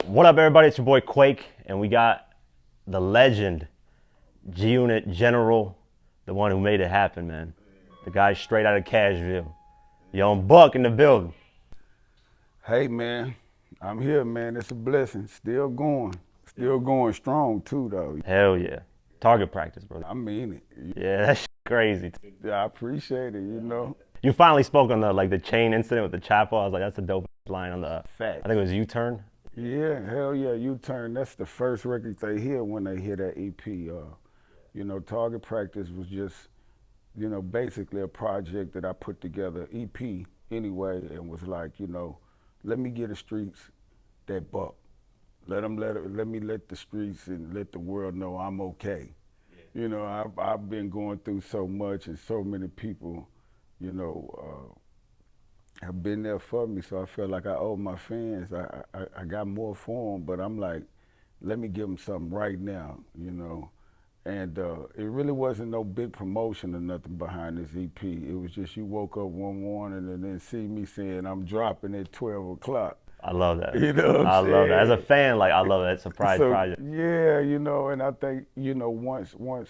What up, everybody? It's your boy Quake, and we got the legend, G-Unit General, the one who made it happen, man. The guy straight out of Cashville. Young Buck in the building. Hey man, I'm here, man. It's a blessing. Still going strong too, though. Hell yeah. Target practice, bro. I mean it. Yeah, that's crazy. I appreciate it. You finally spoke on the chain incident with the Chapo. I was like, that's a dope line on the, Fact. I think it was U-Turn. Yeah, hell yeah, U-Turn. That's the first record they hear when they hear that EP. Target practice was just, basically a project that I put together, EP anyway, and was like, let me get the streets that buck. Let me let the streets and let the world know I'm okay. I've been going through so much, and so many people, have been there for me. So I feel like I owe my fans. I got more for them, but I'm like, let me give them something right now. And it really wasn't no big promotion or nothing behind this EP. It was just you woke up one morning and then see me saying I'm dropping at 12 o'clock. I love that. You know what I'm I saying? love that. As a fan, I love that surprise project. Yeah, and I think, once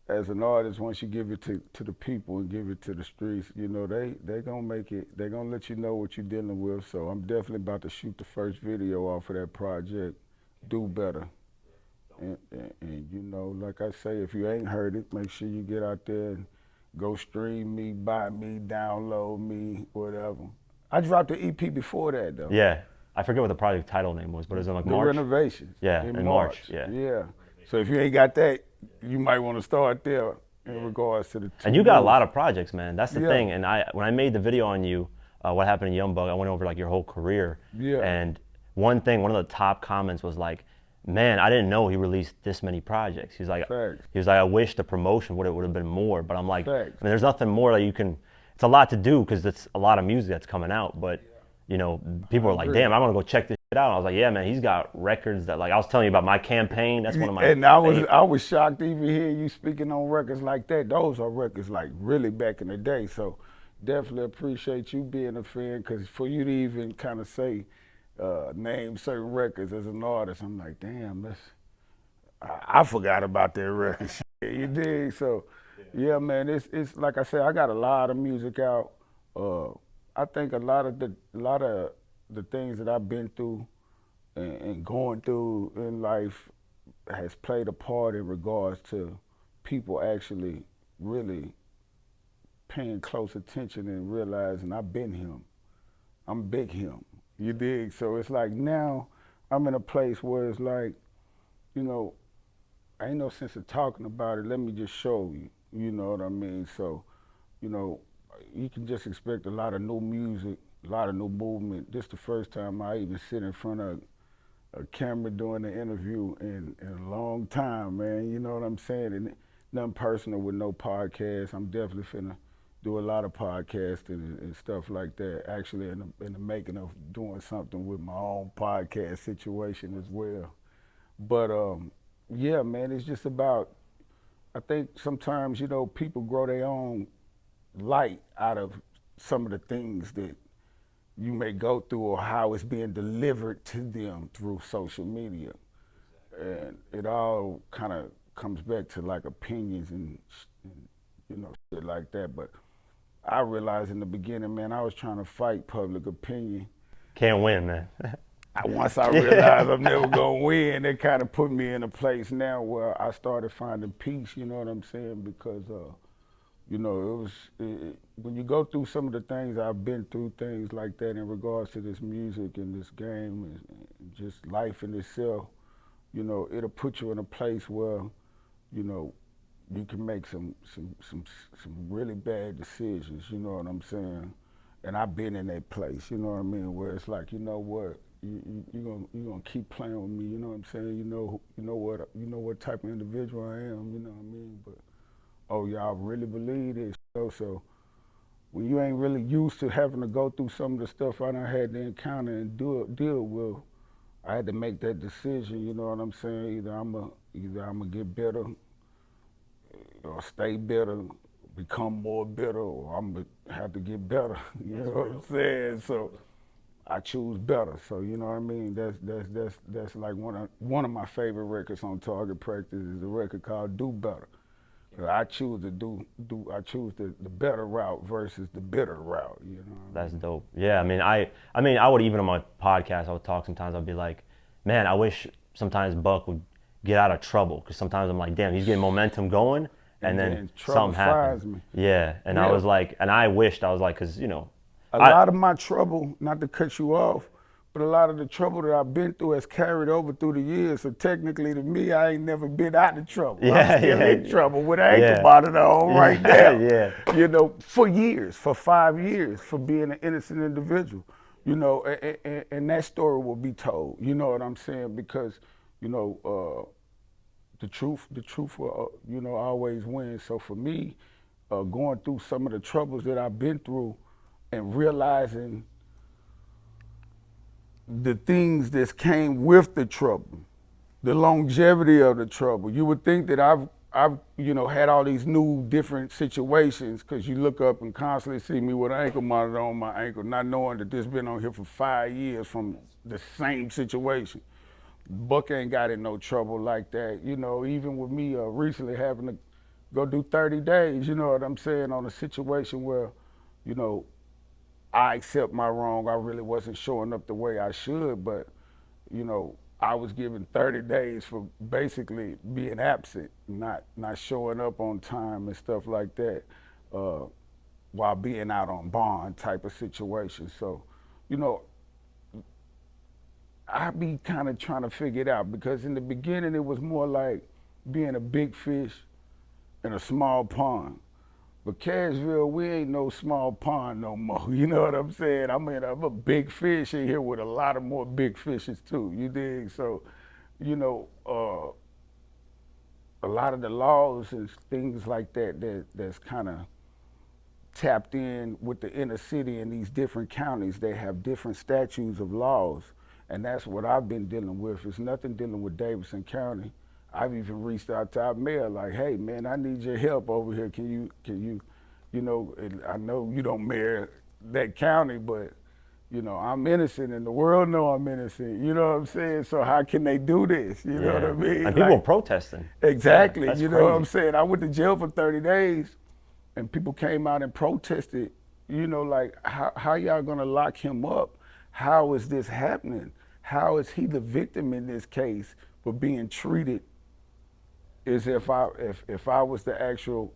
as an artist, once you give it to the people and give it to the streets, they gonna make it, they gonna let you know what you're dealing with. So I'm definitely about to shoot the first video off of that project, Do Better. And like I say, if you ain't heard it, make sure you get out there and go stream me, buy me, download me, whatever. I dropped the EP before that, though. Yeah. I forget what the project title name was, but it was in March. The Renovations. Yeah, in March. Yeah. Yeah. So if you ain't got that, you might want to start there in regards to the two. And you got a lot of projects, man. That's the Yeah. thing. And when I made the video on you, what happened in Young Buck, I went over your whole career. Yeah. And one of the top comments was like, man, I didn't know he released this many projects. He's like, Facts. I wish the promotion would have been more. But I'm like, Facts. I mean, there's nothing more that you can. It's a lot to do because it's a lot of music that's coming out. But people are like, damn, I'm gonna go check this shit out. And I was like, yeah, man, he's got records that I was telling you about my campaign. That's one of my. And I was shocked to even hear you speaking on records like that. Those are records like really back in the day. So definitely appreciate you being a fan, because for you to even kind of say, name certain records as an artist, I'm like, damn, I forgot about that record. You dig? So yeah, man, it's like I said, I got a lot of music out. I think a lot of the things that I've been through and going through in life has played a part in regards to people actually really paying close attention and realizing I've been him. I'm big him. You dig? So it's like now I'm in a place where it's like, ain't no sense of talking about it. Let me just show you. You know what I mean? So, you can just expect a lot of new music, a lot of new movement. This is the first time I even sit in front of a camera doing an interview in a long time, man. You know what I'm saying? And nothing personal with no podcast. I'm definitely finna do a lot of podcasting and stuff like that. Actually, in the making of doing something with my own podcast situation as well. But yeah, man, it's just about. I think sometimes people grow their own light out of some of the things that you may go through or how it's being delivered to them through social media. And it all kind of comes back to like opinions and shit like that. But I realized in the beginning, man, I was trying to fight public opinion. Can't win, man. Once I realized I'm never gonna win, it kind of put me in a place now where I started finding peace. You know what I'm saying? Because when you go through some of the things I've been through, things like that in regards to this music and this game and just life in itself, it'll put you in a place where, you can make some really bad decisions. You know what I'm saying? And I've been in that place. You know what I mean? Where it's like, you know what? You gonna keep playing with me. You know what I'm saying? You know what type of individual I am. You know what I mean? But oh, y'all really believe this? So when you ain't really used to having to go through some of the stuff I done had to encounter and deal with, I had to make that decision. You know what I'm saying? Either I'm gonna get better, or stay better, become more bitter, or I'm gonna have to get better. You know what I'm saying? So I choose better. So you know what I mean. That's like one of my favorite records on Target Practice is a record called Do Better. I choose to I choose the better route versus the bitter route. You know what I That's mean? dope. Yeah, I mean, I would even on my podcast, I would talk sometimes. I'd be like, man, I wish sometimes Buck would get out of trouble because sometimes I'm like, damn, he's getting momentum going, and And then then trouble something happens. finds me. Yeah, and I Yeah, was like, and I wished I was like, because a I lot of my trouble, not to cut you off, but a lot of the trouble that I've been through has carried over through the years. So technically, to me, I ain't never been out of trouble. I'm yeah, still in yeah, trouble with an ankle yeah, monitor on right yeah, now. yeah. You know, for years, for 5 years, for being an innocent individual. You know, and that story will be told. You know what I'm saying? Because, you know, the truth will, always win. So for me, going through some of the troubles that I've been through, and realizing the things that came with the trouble, the longevity of the trouble. You would think that I've had all these new different situations because you look up and constantly see me with an ankle monitor on my ankle, not knowing that this been on here for 5 years from the same situation. Buck ain't got in no trouble like that. You know, even with me recently having to go do 30 days, you know what I'm saying, on a situation where, you know, I accept my wrong. I really wasn't showing up the way I should, but I was given 30 days for basically being absent, not showing up on time and stuff like that, uh, while being out on bond type of situation. So, you know, I be kind of trying to figure it out because in the beginning it was more like being a big fish in a small pond. But Cashville, we ain't no small pond no more. You know what I'm saying? I mean, I'm a big fish in here with a lot of more big fishes too. You dig? So, you know, a lot of the laws and things like that's kind of tapped in with the inner city in these different counties. They have different statutes of laws, and that's what I've been dealing with. It's nothing dealing with Davidson County. I've even reached out to our mayor like, hey man, I need your help over here. Can you, and I know you don't mayor that county, but I'm innocent and the world know I'm innocent. You know what I'm saying? So how can they do this? You know what I Yeah, mean? and people are Like, protesting. Yeah, exactly. that's You know what I'm crazy. saying? I went to jail for 30 days and people came out and protested, like, how y'all gonna lock him up? How is this happening? How is he the victim in this case for being treated as if I was the actual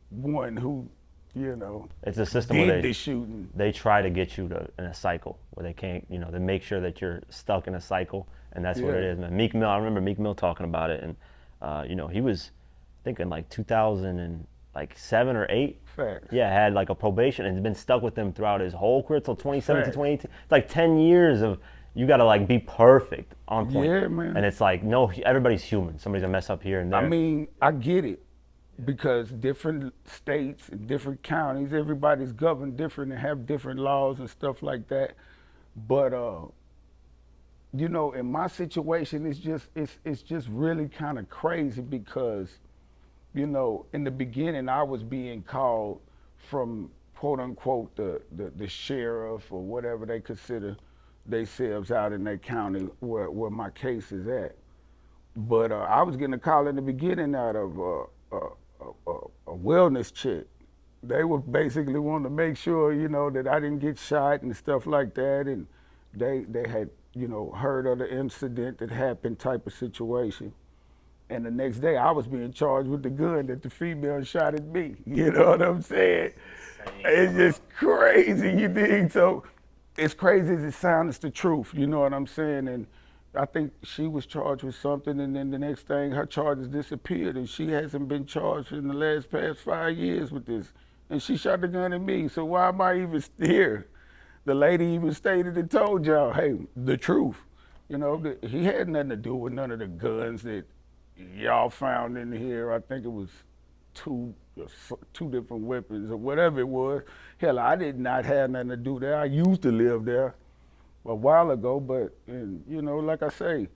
one who, It's a system where did the shooting? they try to get you to in a cycle where they can't, they make sure that you're stuck in a cycle, and that's what it Yeah, is, man. Meek Mill, I remember Meek Mill talking about it, and he was thinking like 2007 or 8. facts, Yeah, had like a probation and has been stuck with them throughout his whole career till 2017, facts. 2018. It's like 10 years of you got to like be perfect on point. Yeah, And man. it's like, no, everybody's human. Somebody's gonna mess up here and I there. mean, I get it because different states and different counties, everybody's governed different and have different laws and stuff like that. But in my situation, it's just really kind of crazy because, in the beginning, I was being called from quote unquote the sheriff or whatever they consider themselves out in that county where my case is at. But I was getting a call in the beginning out of a wellness check. They were basically wanting to make sure, that I didn't get shot and stuff like that. And they had, heard of the incident that happened type of situation. And the next day I was being charged with the gun that the female shot at me. You know what I'm saying? It's just crazy, you dig? So as crazy as it sounds, it's the truth, you know what I'm saying? And I think she was charged with something, and then the next thing, her charges disappeared, and she hasn't been charged in the past 5 years with this. And she shot the gun at me, so why am I even here? The lady even stated and told y'all, hey, the truth. He had nothing to do with none of the guns that y'all found in here. I think it was two different weapons or whatever it was. Hell, I did not have nothing to do there. I used to live there a while ago, but and, like I say,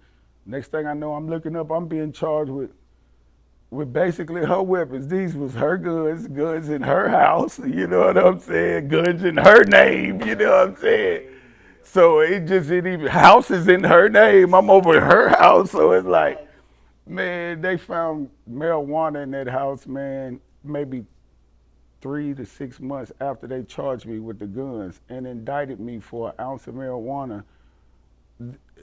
next thing I know, I'm looking up, I'm being charged with basically her weapons. These was her guns in her house. You know what I'm saying? Guns in her name. You know what I'm saying? So it just it even house is in her name. I'm over at her house, so it's like, man, they found marijuana in that house, man, maybe 3 to 6 months after they charged me with the guns and indicted me for an ounce of marijuana.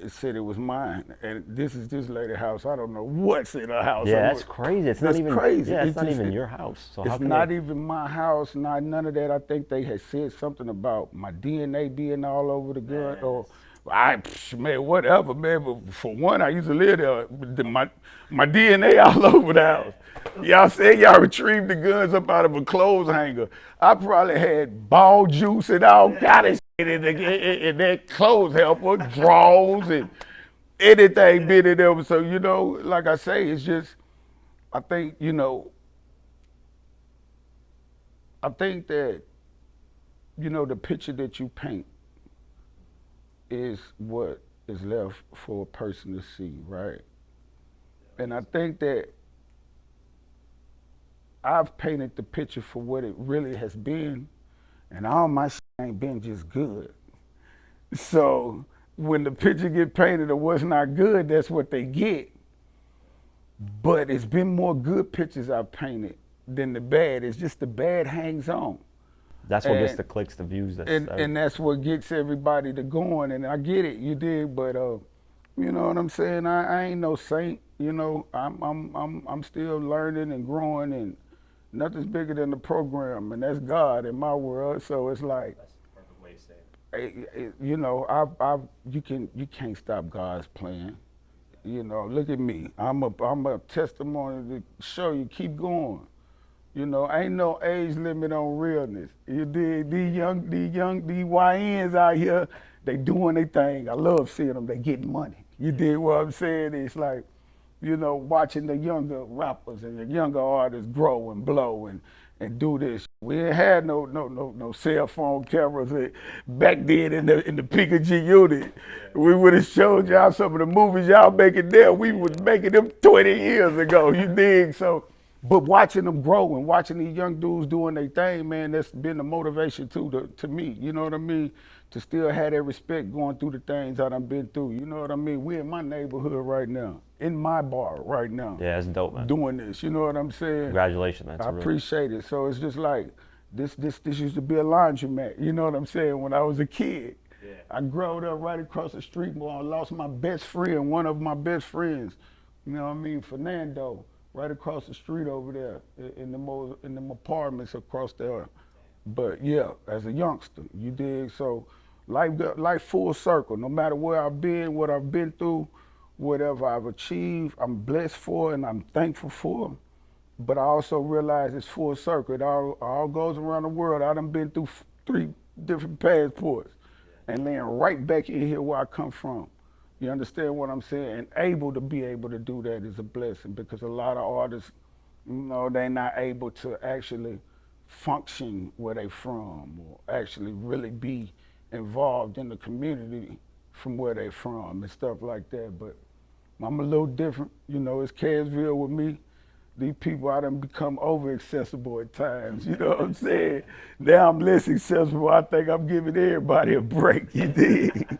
It said it was mine, and this is this lady house. I don't know what's in her house. Yeah, that's crazy. It's not That's even. crazy. Yeah, it's not even your house. So how It's can not they? even my house. Not none of that. I think they had said something about my DNA being all over the gun, or man, whatever, man. But for one, I used to live there. My DNA all over the house. Y'all said y'all retrieved the guns up out of a clothes hanger. I probably had ball juice and all kind of shit in that clothes hamper, drawers and anything been in there. So like I say, it's just I think I think that the picture that you paint is what is left for a person to see, right? And I think that I've painted the picture for what it really has been, and all my shit ain't been just good. So when the picture get painted of what's not good, that's what they get. But it's been more good pictures I've painted than the bad. It's just the bad hangs on. That's what gets And the clicks, the views. That's and that's what gets everybody to going. And I get it, you did, but you know what I'm saying? I ain't no saint. I'm still learning and growing, and nothing's bigger than the program, and that's God in my world. So it's like, I've you can't stop God's plan. Look at me. I'm a testimony to show you keep going. Ain't no age limit on realness. You dig? These YNs out here, they doing their thing. I love seeing them. They getting money. You dig what I'm saying? It's like, watching the younger rappers and the younger artists grow and blow and do this. We ain't had no cell phone cameras back then in the peak of G Unit. We would have showed y'all some of the movies y'all making there. We was making them 20 years ago. You dig? So, but watching them grow and watching these young dudes doing their thing, man, that's been the motivation to me. You know what I mean? To still have that respect going through the things that I've been through. You know what I mean? We in my neighborhood right now, in my bar right now, yeah, it's dope, man. doing this. You know what I'm saying? Congratulations, man. I appreciate it. So it's just like this used to be a laundromat. You know what I'm saying? When I was a kid, I grew up right across the street. Boy, I lost my best friend, one of my best friends. You know what I mean? Fernando, right across the street over there in them apartments across there. But yeah, as a youngster, you dig? So life full circle. No matter where I've been, what I've been through, whatever I've achieved, I'm blessed for and I'm thankful for. But I also realize it's full circle. It all goes around the world. I done been through 3 different passports and land right back in here where I come from. You understand what I'm saying? And able to be able to do that is a blessing because a lot of artists, they're not able to actually function where they from or actually really be involved in the community from where they from and stuff like that. But I'm a little different. It's Casville with me. These people, I done become over accessible at times. You know what I'm saying? Now I'm less accessible. I think I'm giving everybody a break. You dig?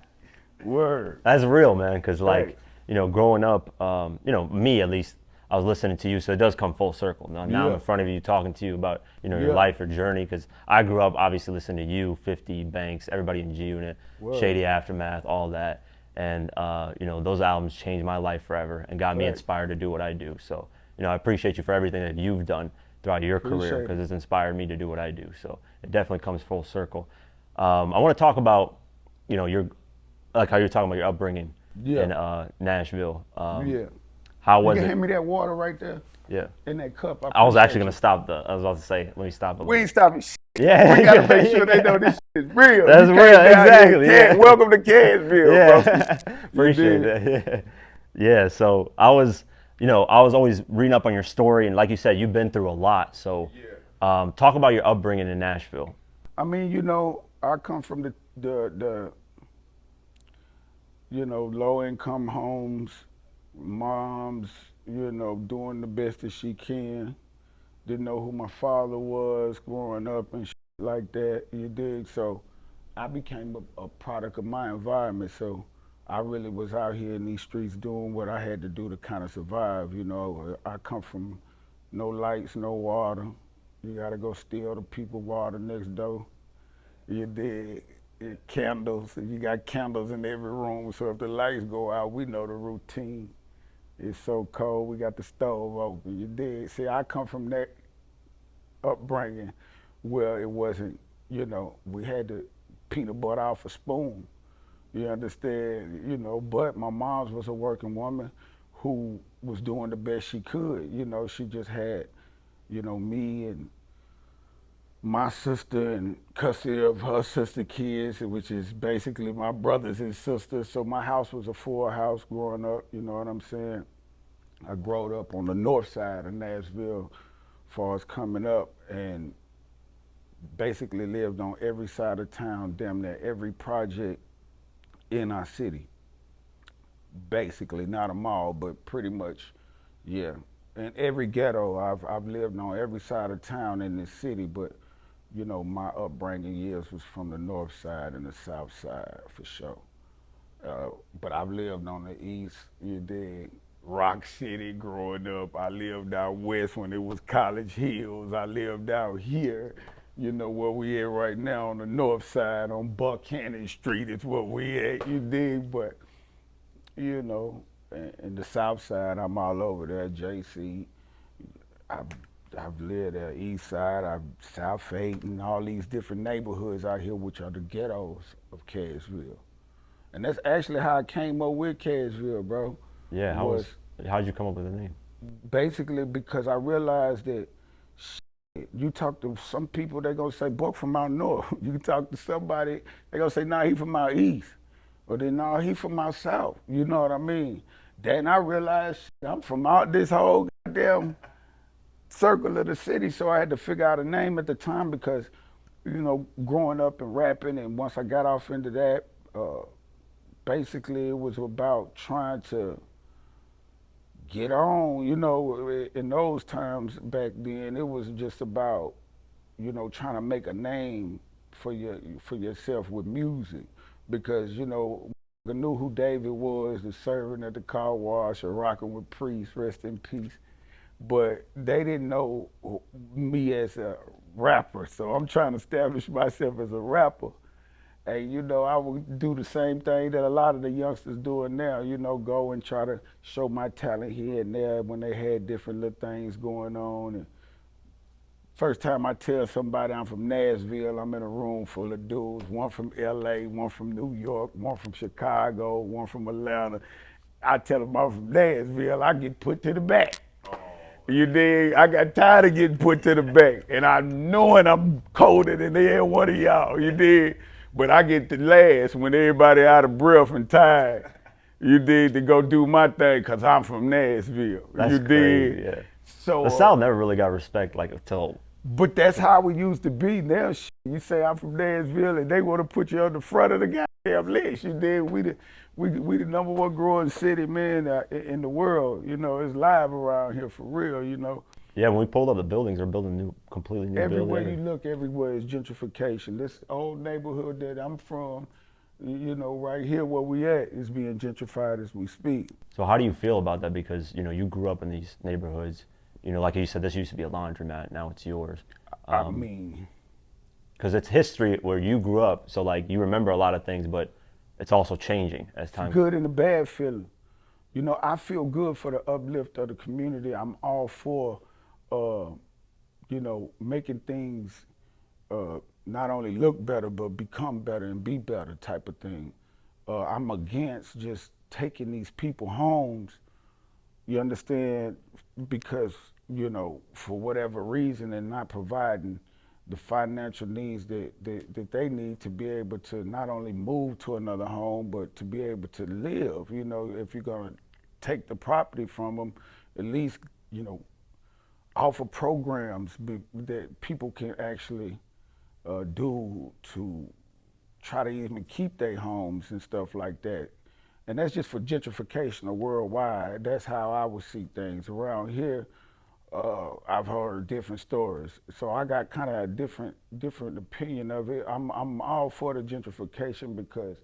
Word. That's real, man. Because Thanks. growing up, me at least, I was listening to you, so it does come full circle. Now I'm Yeah. in front of you talking to you about your Yeah. life or journey. Because I grew up obviously listening to you, 50 Banks, everybody in G Unit, Word. Shady Aftermath, all that, and those albums changed my life forever and got me Right. inspired to do what I do. So I appreciate you for everything that you've done throughout your career Appreciate because it. it's inspired me to do what I do. So it definitely comes full circle. I want to talk about your like how you're talking about your upbringing Yeah. in Nashville. Yeah. How You was can it? hand me that water right there Yeah. in that cup. I was actually appreciate gonna stop I was about to say, let me stop a you. We little. ain't stopping shit. Yeah. We gotta make sure they know this shit is real. That's You real, came down here, exactly, yeah. Welcome to Cadsville, bro. Yeah. You Appreciate dig? that. Yeah. So I was always reading up on your story, and like you said, you've been through a lot. So, talk about your upbringing in Nashville. I mean, I come from the low income homes, moms, doing the best that she can. Didn't know who my father was growing up and shit like that. You dig? So I became a product of my environment. So I really was out here in these streets doing what I had to do to kind of survive. You know, I come from no lights, no water. You gotta go steal the people water next door. You did candles. You got candles in every room. So if the lights go out, we know the routine. It's so cold. We got the stove open. You did. See, I come from that upbringing where it wasn't, you know, we had the peanut butter off a spoon. You understand? You know, but my mom's was a working woman who was doing the best she could. You know, she just had, you know, me and my sister and custody of her sister kids, which is basically my brothers and sisters. So my house was a full house growing up, you know what I'm saying? I growed up on the north side of Nashville as far as coming up, and basically lived on every side of town, damn near every project in our city. Basically, not a mall, but pretty much, yeah. In every ghetto, I've lived on every side of town in this city, but you know, my upbringing years was from the north side and the south side for sure. But I've lived on the east, you dig, Rock City growing up. I lived out west when it was College Hills. I lived out here, you know, where we at right now on the north side on Buchanan Street is where we at, you dig, but you know, in the south side, I'm all over there, JC. I've, I've lived there, east side, South Eight, and all these different neighborhoods out here, which are the ghettos of Cashville. And that's actually how I came up with Cashville, bro. Yeah, Was how'd you come up with the name? basically because I realized that you talk to some people, they gonna say Buck from out north. You talk to somebody, they gonna say, nah, he from out east. Or then, nah, he from out south. You know what I mean? Then I realized I'm from out this whole goddamn circle of the city, so I had to figure out a name at the time because, you know, growing up and rapping, and once I got off into that, basically it was about trying to get on, you know, in those times back then, it was just about, you know, trying to make a name for yourself with music, because you know, I knew who David was, the servant at the car wash, or rocking with Priest, rest in peace. But they didn't know me as a rapper, so I'm trying to establish myself as a rapper. And you know, I would do the same thing that a lot of the youngsters doing now. You know, go and try to show my talent here and there when they had different little things going on. And first time I tell somebody I'm from Nashville, I'm in a room full of dudes, one from LA, one from New York, one from Chicago, one from Atlanta. I tell them I'm from Nashville, I get put to the back. You dig? I got tired of getting put to the back, and I knowing I'm colder than every one of y'all. You dig? But I get the last when everybody out of breath and tired. You dig, to go do my thing, cause I'm from Nashville. That's you dig? crazy, yeah. So The South never really got respect like until. but that's how we used to be. Now, you say I'm from Nashville, and they want to put you on the front of the goddamn list. You dig? We the number one growing city, man, in the world. You know, it's live around here for real. You know, Yeah, when we pulled up the buildings, they're building completely new everywhere you buildings. look, everywhere is gentrification. This old neighborhood that I'm from, you know, right here where we at, is being gentrified as we speak. So how do you feel about that? Because you know you grew up in these neighborhoods. You know, like you said, this used to be a laundromat. Now it's yours. I mean, Because it's history where you grew up. So like you remember a lot of things, but it's also changing as time. good and a bad feeling. You know, I feel good for the uplift of the community. I'm all for, you know, making things not only look better, but become better and be better type of thing. I'm against just taking these people homes, you understand, because, you know, for whatever reason, and not providing the financial needs that they need to be able to not only move to another home, but to be able to live. You know, if you're gonna take the property from them, at least, you know, offer programs that people can actually do to try to even keep their homes and stuff like that. And that's just for gentrification or worldwide. That's how I would see things around here. I've heard different stories, so I got kind of a different opinion of it. I'm all for the gentrification because,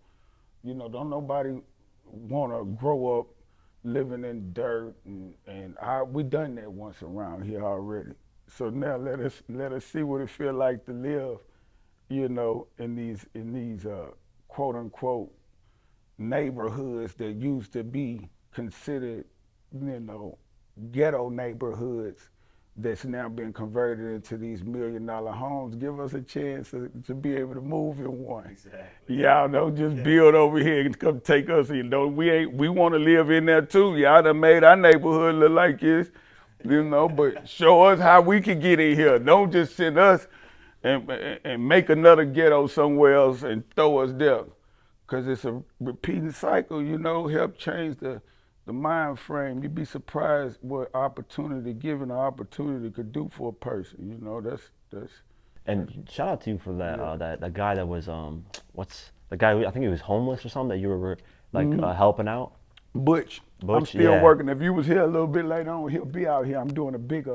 don't nobody want to grow up living in dirt, and we done that once around here already. So now let us see what it feel like to live, in these quote unquote neighborhoods that used to be considered, you know, ghetto neighborhoods that's now been converted into these $1 million homes. Give us a chance to be able to move in one. Exactly. Y'all don't just build over here and come take us in. Don't we want to live in there too. Y'all done made our neighborhood look like this, but show us how we can get in here. Don't just send us and make another ghetto somewhere else and throw us there. Because it's a repeating cycle, help change the mind frame. You'd be surprised what given an opportunity could do for a person. That's And shout out to you for that. yeah. That guy that was what's the guy? I think he was homeless or something that you were like Mhm. helping out. Butch, I'm Butch, still yeah. working. If you was here a little bit later on, he'll be out here. I'm doing a big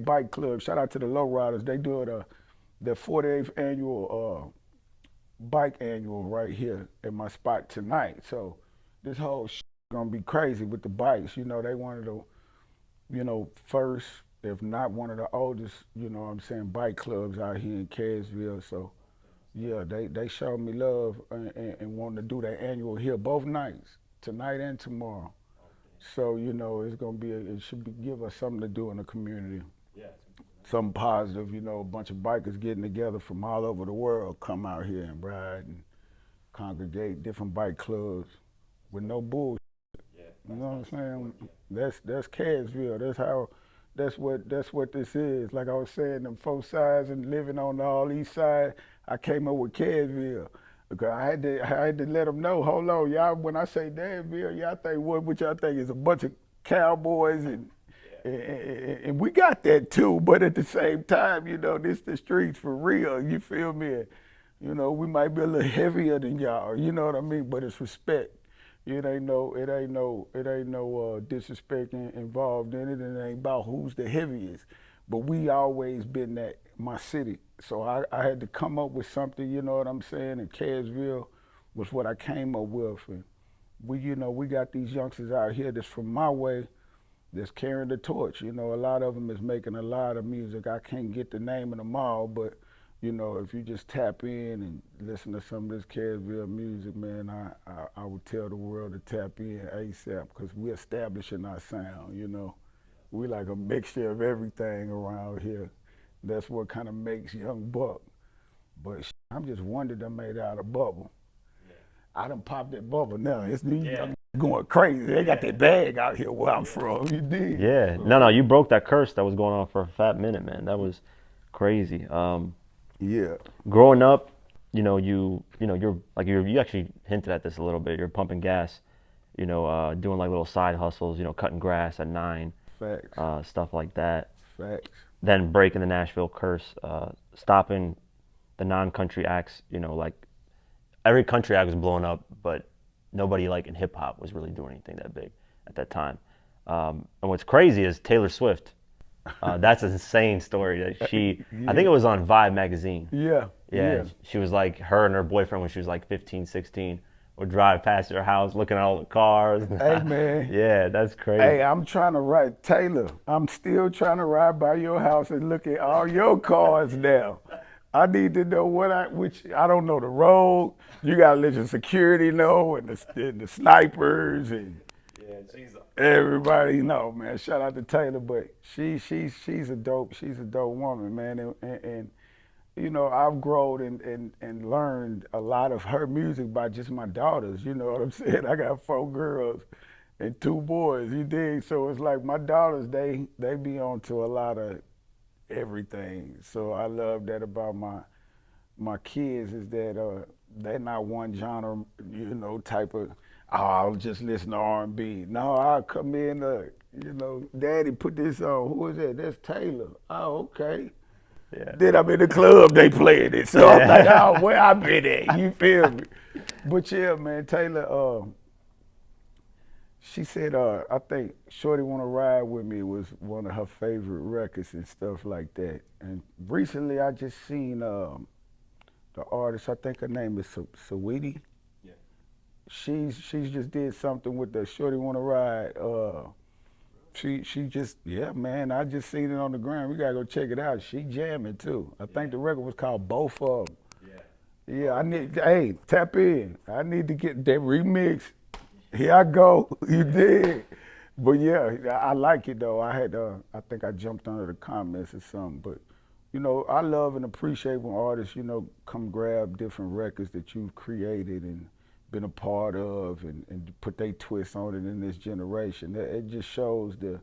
bike club. Shout out to the lowriders. They do the 48th annual bike annual right here at my spot tonight. So this whole gonna be crazy with the bikes. They one of the first, if not one of the oldest, what I'm saying, bike clubs out here in Cassville. So yeah, they showed me love and wanting to do their annual here both nights, tonight and tomorrow. So it's gonna it should give us something to do in the community, something positive. A bunch of bikers getting together from all over the world come out here and ride and congregate, different bike clubs with no bull. You know what I'm saying? That's Cassville. That's what this is. Like I was saying, them 4 sides and living on the all east side, I came up with Cassville. Because I had to let them know, hold on, y'all, when I say Danville, y'all think what y'all think is a bunch of cowboys and we got that too, but at the same time, this the streets for real, you feel me? We might be a little heavier than y'all, you know what I mean? But it's respect. It ain't no disrespect involved in it, and it ain't about who's the heaviest. But we always been that my city, so I had to come up with something. You know what I'm saying? And Cassville was what I came up with, and we got these youngsters out here that's from my way, that's carrying the torch. A lot of them is making a lot of music. I can't get the name of them all, but if you just tap in and listen to some of this Cassville music, man, I would tell the world to tap in ASAP because we're establishing our sound. We like a mixture of everything around here. That's what kind of makes Young Buck. But I'm just one that done made out of bubble. I done popped that bubble now. It's going crazy. They got that bag out here where I'm from. You dig? Yeah. No, you broke that curse that was going on for a fat minute, man. That was crazy. Yeah. Growing up, you're like you actually hinted at this a little bit. You're pumping gas, doing like little side hustles, cutting grass at 9, Facts. stuff like that. Facts. Then breaking the Nashville curse, stopping the non-country acts. Like every country act was blowing up, but nobody like in hip hop was really doing anything that big at that time. And what's crazy is Taylor Swift. That's an insane story. That I think it was on Vibe magazine. Yeah. Yeah, she was like, her and her boyfriend when she was like 15, 16, would drive past her house looking at all the cars. Hey, man. Yeah, that's crazy. Hey, I'm trying to ride, Taylor, I'm still trying to ride by your house and look at all your cars now. I need to know which I don't know the road. You gotta let your security know and the snipers and everybody know, man. Shout out to Taylor, but she's a dope woman, man, and I've grown and learned a lot of her music by just my daughters. You know what I'm saying? I got 4 girls and 2 boys. You dig? So it's like my daughters, they be on to a lot of everything. So I love that about my kids is that they're not one genre, type of. Oh, I'll just listen to R&B. No, I'll come in, Daddy put this on. Who is that? That's Taylor. Oh, okay. Yeah. Then I'm in the club, they playing it. So I'm like, oh, where I been at? You feel me? But yeah, man, Taylor, She said, I think Shorty Wanna Ride With Me was one of her favorite records and stuff like that. And recently I just seen the artist, I think her name is Saweetie. Yeah. She's just did something with the Shorty Wanna Ride. She just, yeah, man, I just seen it on the ground. We gotta go check it out. She jamming too. I think the record was called Both of Them. Yeah. Yeah, I need, hey, tap in. I need to get that remix. Here I go. You did. But yeah, I like it though. I think I jumped under the comments or something. But, I love and appreciate when artists, come grab different records that you've created and been a part of and put their twist on it in this generation. It just shows the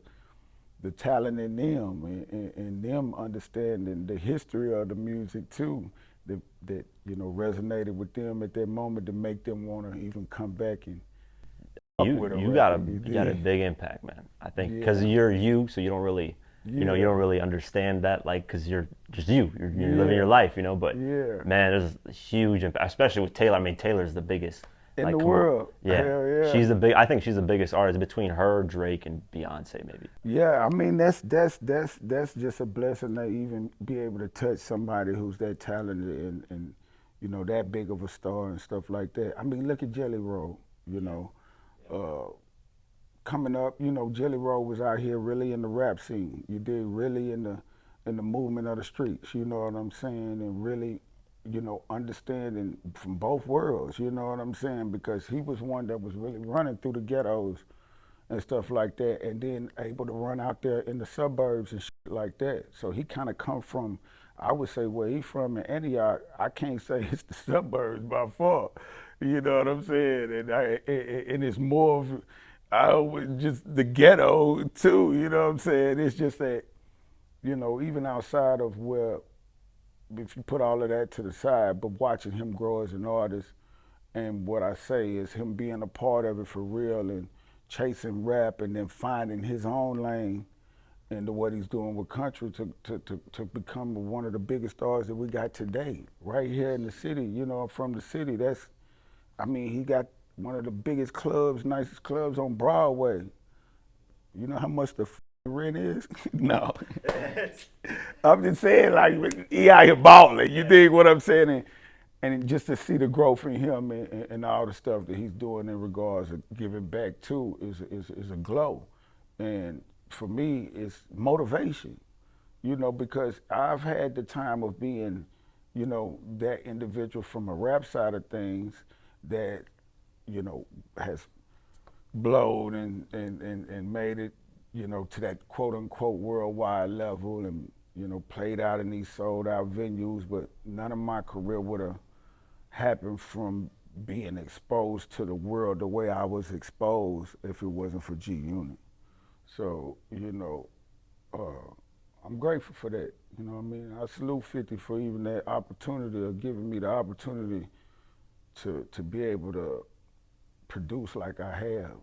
talent in them and them understanding the history of the music too that resonated with them at that moment to make them want to even come back and up You with a you got a record. You you got a did. big impact, man. I think because Yeah, you're you, so you don't really, you yeah, don't really understand that, like, because you're just you. You're living your yeah, life, you know. But yeah. man, there's a huge impact, especially with Taylor. I mean, Taylor's the biggest. In Like, the come on, world, yeah, hell yeah. she's the big. I think she's the biggest artist between her, Drake, and Beyonce, maybe. Yeah, I mean that's just a blessing to even be able to touch somebody who's that talented and that big of a star and stuff like that. I mean, look at Jelly Roll. You know, uh, coming up, Jelly Roll was out here really in the rap scene. You did really in the movement of the streets. You know what I'm saying, and really, understanding from both worlds. You know what I'm saying, because he was one that was really running through the ghettos and stuff like that, and then able to run out there in the suburbs and shit like that. So he kind of come from, I would say, where he from in Antioch. I can't say it's the suburbs by far. You know what I'm saying? And it's more of, I always just the ghetto too. You know what I'm saying? It's just that, even outside of where, if you put all of that to the side, but watching him grow as an artist, and what I say is him being a part of it for real and chasing rap and then finding his own lane into what he's doing with country to become one of the biggest stars that we got today, right here in the city. I'm from the city. I mean, he got one of the biggest clubs, nicest clubs on Broadway. You know how much the rent is? No. I'm just saying, like, he out here balling. You dig what I'm saying? And just to see the growth in him and all the stuff that he's doing in regards of giving back too is a glow. And for me, it's motivation, because I've had the time of being, that individual from a rap side of things that, has blowed and made it, to that quote unquote worldwide level and, played out in these sold out venues, but none of my career would have happened from being exposed to the world the way I was exposed if it wasn't for G Unit. So, uh, I'm grateful for that. You know what I mean? I salute 50 for even that opportunity of giving me the opportunity to be able to produce like I have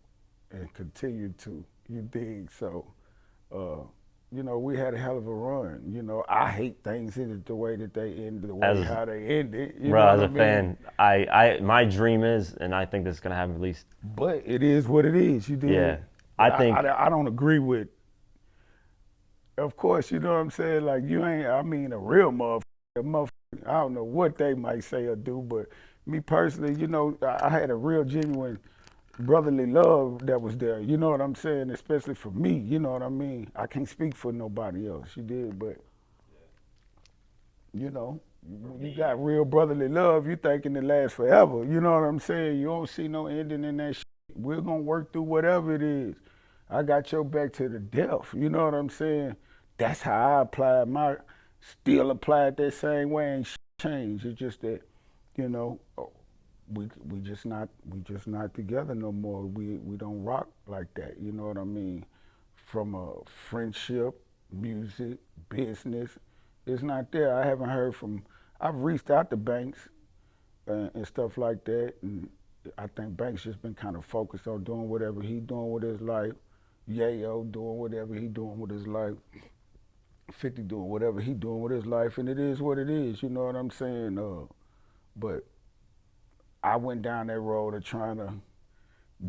and continue to. You dig? So, uh, we had a hell of a run. I hate things ended the way that they ended, the way As how they ended. You know bro, what as I a mean? fan, I my dream is, and I think this is gonna happen at least. But it is what it is. You Yeah, dig? I But think I don't agree with. Of course, you know what I'm saying. Like you ain't. I mean, a real motherfucker. A motherfucker. I don't know what they might say or do, but me personally, I had a real genuine brotherly love that was there. You know what I'm saying? Especially for me. You know what I mean? I can't speak for nobody else. You did, but you know, for you me, got real brotherly love. You thinking it lasts forever. You know what I'm saying? You don't see no ending in that shit. We're gonna work through whatever it is. I got your back to the death. You know what I'm saying? That's how I applied my, still applied that same way, and shit changed. It's just that, you know, we just not together no more. We don't rock like that. You know what I mean? From a friendship, music, business, it's not there. I haven't heard from. I've reached out to Banks and stuff like that, and I think Banks just been kind of focused on doing whatever he doing with his life. Yayo doing whatever he doing with his life. 50 doing whatever he doing with his life, and it is what it is. You know what I'm saying? But I went down that road of trying to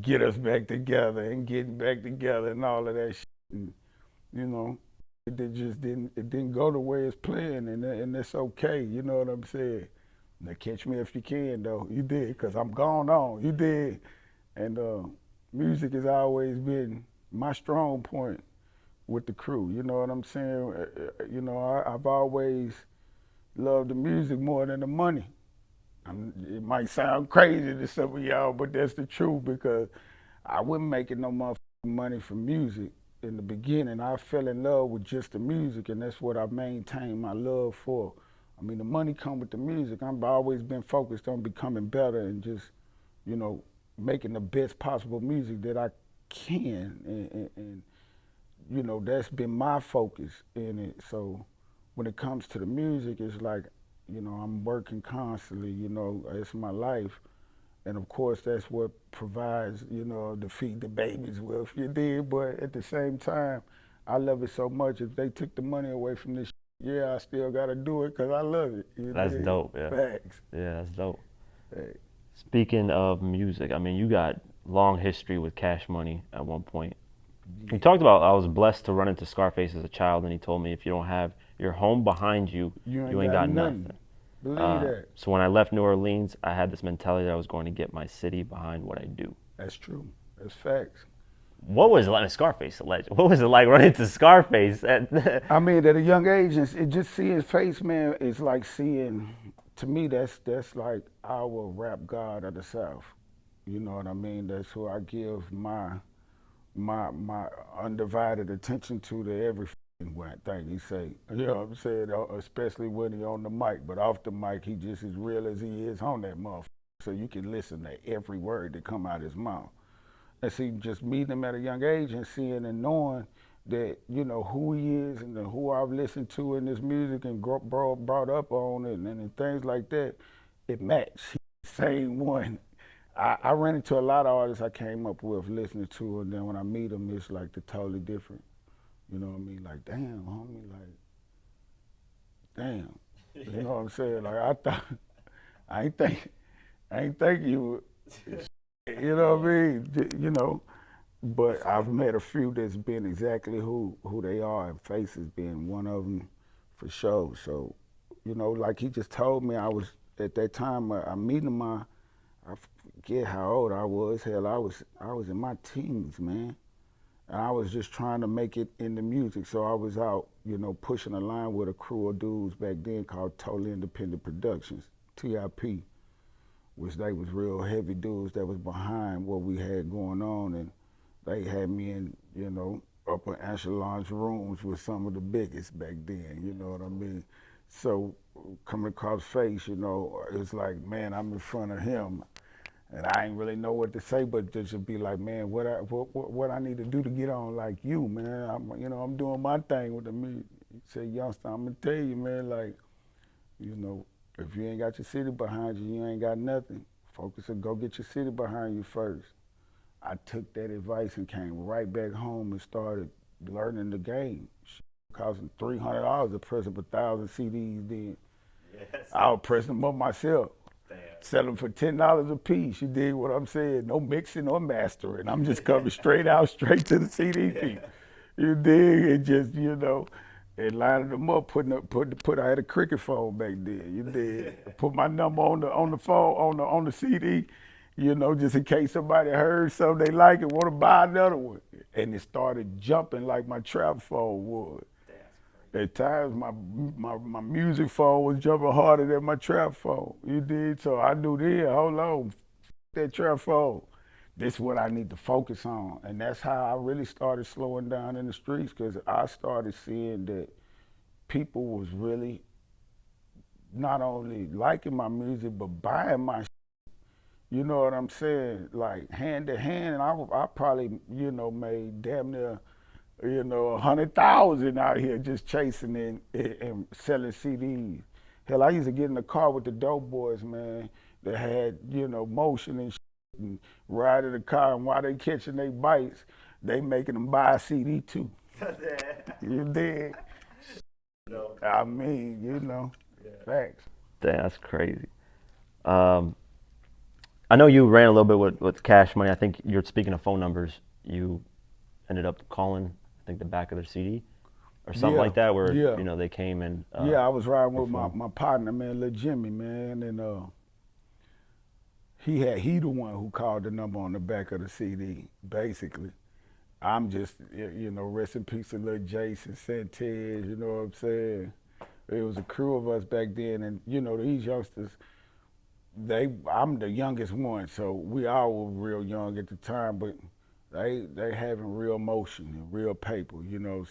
get us back together and getting back together and all of that shit. And, you know, it didn't go the way it's playing, and that's okay. You know what I'm saying? Now catch me if you can, though. You did, cause I'm gone on. You did, and music has always been my strong point with the crew. You know what I'm saying? You know, I've always loved the music more than the money. It might sound crazy to some of y'all, but that's the truth because I wasn't making no motherfucking money from music in the beginning. I fell in love with just the music, and that's what I maintained my love for. I mean, the money come with the music. I've always been focused on becoming better and just, you know, making the best possible music that I can, and you know, that's been my focus in it. So when it comes to the music, it's like, you know, I'm working constantly, you know, it's my life. And of course, that's what provides, you know, to feed the babies with, you did. But at the same time, I love it so much. If they took the money away from this, yeah, I still got to do it because I love it. You That's did. dope. Yeah. Facts. Yeah, that's dope. Hey. Speaking of music, I mean, you got long history with Cash Money at one point. You talked about I was blessed to run into Scarface as a child, and he told me if you don't have your home behind you, You you ain't got got nothing. nothing. Believe that. So when I left New Orleans, I had this mentality that I was going to get my city behind what I do. That's true. That's facts. What was it like? Scarface, a legend. What was it like running into Scarface? I mean, at a young age, it just seeing his face, man, it's like seeing. To me, that's like our rap god of the South. You know what I mean? That's who I give my undivided attention to every one thing he say. You know what I'm saying? Especially when he on the mic, but off the mic, he just as real as he is on that motherfucker. So you can listen to every word that come out his mouth. And see, just meeting him at a young age and seeing and knowing that, you know, who he is and who I've listened to in this music and brought up on it and things like that, it matched. He's the same one. I ran into a lot of artists I came up with listening to, and then when I meet them, it's like the totally different. You know what I mean? Like, damn, homie, like, damn. You know what I'm saying? Like, I thought, I ain't think you, you know what I mean? You know, but I've met a few that's been exactly who they are, and Faces being one of them for sure. So, you know, like he just told me, I was at that time I meeting him. I forget how old I was. Hell, I was in my teens, man, and I was just trying to make it in the music. So I was out, you know, pushing a line with a crew of dudes back then called Totally Independent Productions, TIP, which they was real heavy dudes that was behind what we had going on, and they had me in, you know, upper echelons rooms with some of the biggest back then, you know what I mean? So coming across Face, you know, it's like, man, I'm in front of him, and I ain't really know what to say, but just be like, man, what I need to do to get on like you, man. I'm doing my thing with the music. He said, youngster, I'm gonna tell you, man, like, you know, if you ain't got your city behind you, you ain't got nothing. Focus and go get your city behind you first. I took that advice and came right back home and started learning the game. Shit, costing $300 to press up 1,000 CDs then. Yes. I was pressing them up myself. Damn. Sell them for $10 a piece. You dig what I'm saying? No mixing or mastering. I'm just coming straight out, straight to the CD piece. You dig? And just, you know, and lining them up, put. I had a cricket phone back then. You dig? Put my number on the phone on the CD. You know, just in case somebody heard something they like and want to buy another one. And it started jumping like my trap phone would. At times, my music phone was jumping harder than my trap phone. You did? So I knew then, hold on, that trap phone. This is what I need to focus on. And that's how I really started slowing down in the streets, because I started seeing that people was really not only liking my music, but buying my shit. You know what I'm saying? Like hand to hand, and I probably, you know, made damn near, you know, 100,000 out here just chasing and selling CDs. Hell, I used to get in the car with the dope boys, man, that had, you know, motion and shit, and ride in the car, and while they catching their bites, they making them buy a CD too. You dig? No. I mean, you know, facts. Damn, that's crazy. Um, I know you ran a little bit with Cash Money. I think you're speaking of phone numbers. You ended up calling, I think, the back of the CD or something Yeah, like that, where yeah, they came and yeah. I was riding with performed. my partner, man, Lil Jimmy, man, and he the one who called the number on the back of the CD, basically. I'm just, rest in peace to Lil Jason Sanchez, you know what I'm saying? It was a crew of us back then, and these youngsters, I'm the youngest one, so we all were real young at the time, but they having real motion and real paper,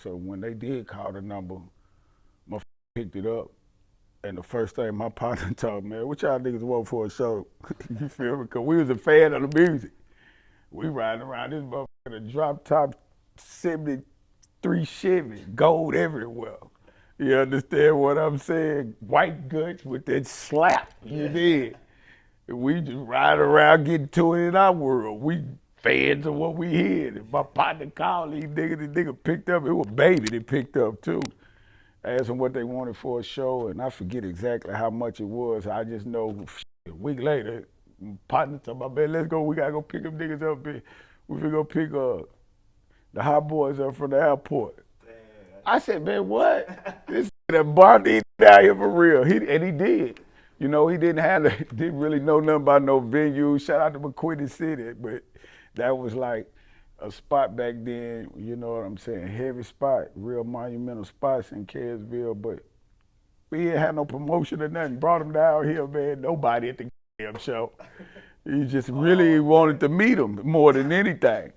So when they did call the number, my picked it up, and the first thing my partner told me, man, what y'all niggas want for a show? You feel me? Because we was a fan of the music. We riding around this motherfucker, drop top 73 Chevy, gold everywhere. You understand what I'm saying? White goods with that slap, you did. We just ride around getting to it in our world. We fans of what we hear. And my partner called these niggas, the nigga picked up. It was Baby that picked up too. I asked them what they wanted for a show, and I forget exactly how much it was. I just know a week later, my partner told me, man, let's go. We gotta go pick them niggas up. Man. We finna go pick the hot boys up from the airport. I said, man, what? This that Bondi out here for real. He did. He didn't really know nothing about no venue. Shout out to McQuitty City, but that was like a spot back then, you know what I'm saying? Heavy spot, real monumental spots in Caresville, but we didn't have no promotion or nothing. Brought him down here, man. Nobody at the damn show. He just really wanted to meet him more than anything.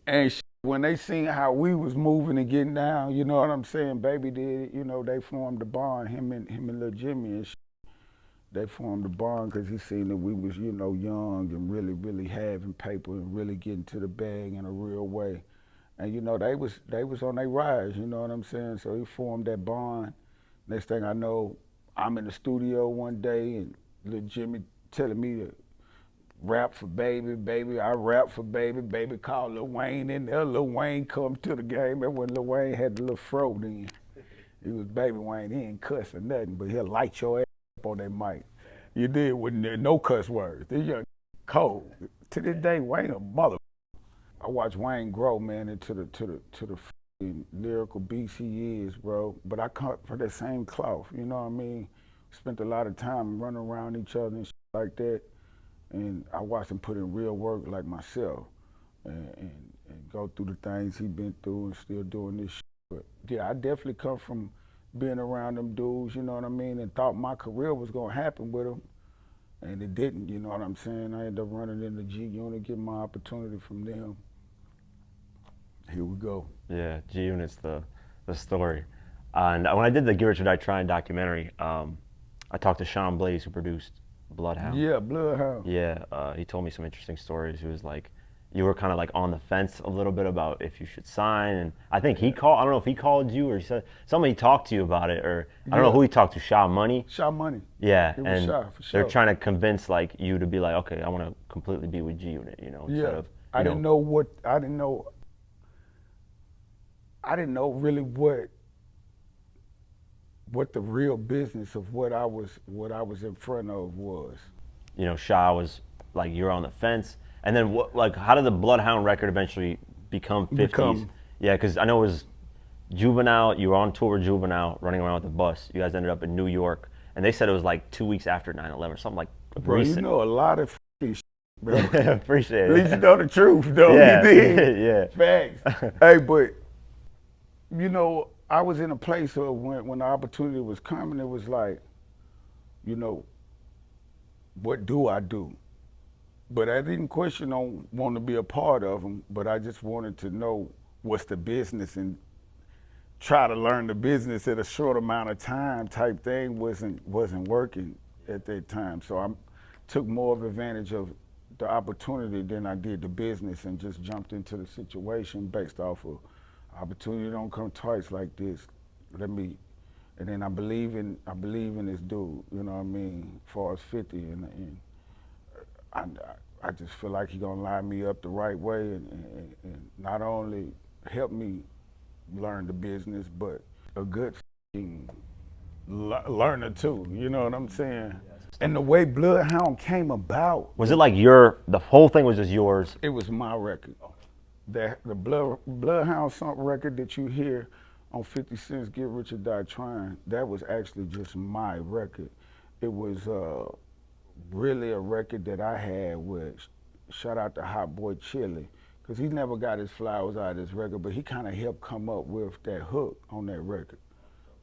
And when they seen how we was moving and getting down, you know what I'm saying? Baby did, they formed a bond. Him and Lil Jimmy and they formed a bond because he seen that we was, young and really, really having paper and really getting to the bag in a real way. And they was on their rise, you know what I'm saying? So he formed that bond. Next thing I know, I'm in the studio one day and Lil Jimmy telling me to rap for Baby. I rap for Baby called Lil Wayne in there. Lil Wayne come to the game. That's when Lil Wayne had the little fro then. He was Baby Wayne. He ain't cuss or nothing, but he'll light your ass up on that mic. You did with no cuss words. This young cold. To this day, Wayne a mother. I watched Wayne grow, man, into the lyrical beast he is, bro. But I cut for that same cloth. You know what I mean? Spent a lot of time running around each other and shit like that. And I watched him put in real work like myself and go through the things he been through and still doing this shit. But yeah, I definitely come from being around them dudes, you know what I mean, and thought my career was gonna happen with them. And it didn't, you know what I'm saying? I ended up running in the G Unit, getting my opportunity from them. Here we go. Yeah, G Unit's the story. And when I did the Get Rich or Die Trying documentary, I talked to Sean Blaze, who produced Bloodhound. Yeah, Bloodhound. Yeah, he told me some interesting stories. He was like, you were kind of like on the fence a little bit about if you should sign, and I think he called. I don't know if he called you or he said somebody talked to you about it, or I don't know who he talked to. Shaw Money. Shaw Money. Yeah, It was and Shaw, for they're sure. trying to convince like you to be like, okay, I want to completely be with G Unit, instead of. I didn't know really what the real business of what I was in front of was. Shaw was like you're on the fence, and then what? Like, how did the Bloodhound record eventually become 50s? Yeah, because I know it was Juvenile. You were on tour with Juvenile, running around with the bus. You guys ended up in New York, and they said it was like 2 weeks after 9/11, or something like Bro, recent. you know a lot of shit, bro. Appreciate it. At least you know the truth, though. Yeah, You did. yeah. Facts. Hey, but I was in a place of when the opportunity was coming, it was like, you know, what do I do? But I didn't question on wanting to be a part of them, but I just wanted to know what's the business and try to learn the business at a short amount of time type thing wasn't working at that time. So I took more of advantage of the opportunity than I did the business and just jumped into the situation based off of opportunity don't come twice like this. And then I believe in this dude, you know what I mean, as far as 50 and I just feel like he's gonna line me up the right way and not only help me learn the business, but a good learner too. You know what I'm saying? And the way Bloodhound came about, Was it like the whole thing was just yours? it was my record. The Bloodhound song record that you hear on 50 Cent's Get Rich or Die Trying, that was actually just my record. It was really a record that I had with, shout out to Hot Boy Chili, because he never got his flowers out of this record, but he kind of helped come up with that hook on that record,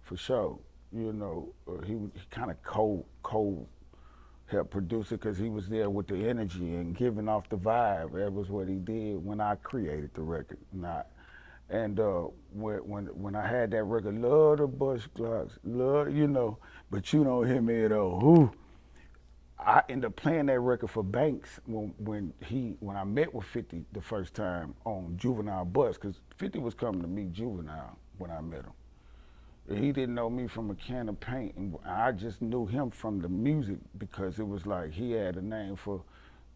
for sure. You know, he kind of cold helped produce it because he was there with the energy and giving off the vibe. That was what he did when I created the record. And when I had that record, love the Bush Clocks, love, you know, but you don't hear me at all. Who? I ended up playing that record for Banks when I met with 50 the first time on Juvenile Bus, because 50 was coming to meet Juvenile when I met him. He didn't know me from a can of paint, and I just knew him from the music because it was like he had a name for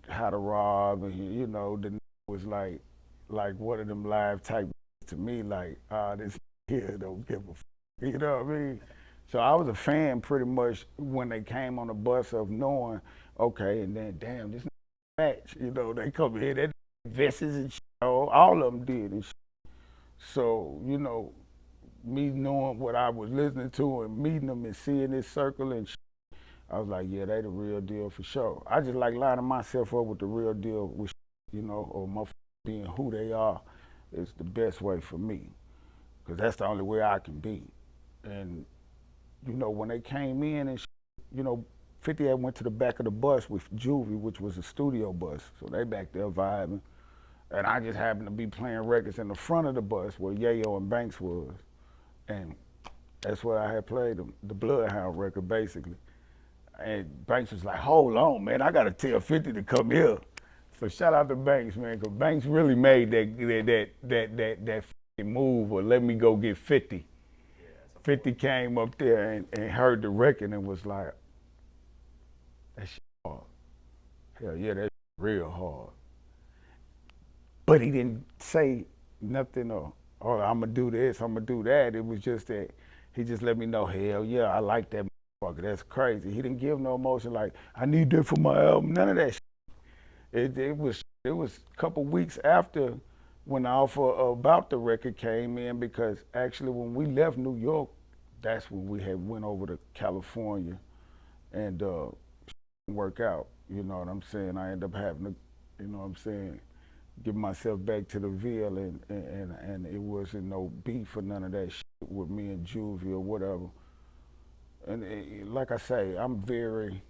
how to rob, and you know, the was like one of them live type to me, like, this here don't give a you know what I mean? So I was a fan pretty much when they came on the bus of knowing, okay, and then damn, this match, you know, they come here, that vests and shit, all of them did and shit. So, you know, me knowing what I was listening to and meeting them and seeing this circle and shit, I was like, yeah, they the real deal for sure. I just like lining myself up with the real deal with shit, you know, or my being who they are is the best way for me, because that's the only way I can be. And, you know, when they came in and shit, you know, 50 had went to the back of the bus with Juvie, which was a studio bus, so they back there vibing. And I just happened to be playing records in the front of the bus where Yayo and Banks was. And that's what I had played, the Bloodhound record, basically. And Banks was like, hold on, man, I gotta tell 50 to come here. So shout out to Banks, man, because Banks really made that move, or let me go get 50. 50 came up there and heard the record and was like, that shit hard. Hell yeah, that's real hard. But he didn't say nothing or I'm gonna do this, I'm gonna do that. It was just that he just let me know, hell yeah, I like that motherfucker. That's crazy. He didn't give no emotion like, I need that for my album. None of that shit. It was a couple weeks after when the offer about the record came in, because actually when we left New York, that's when we had went over to California and work out. You know what I'm saying? I ended up having to, you know what I'm saying, get myself back to the Ville, and it wasn't no beef or none of that shit with me and Juvie or whatever. And like I say, I'm very,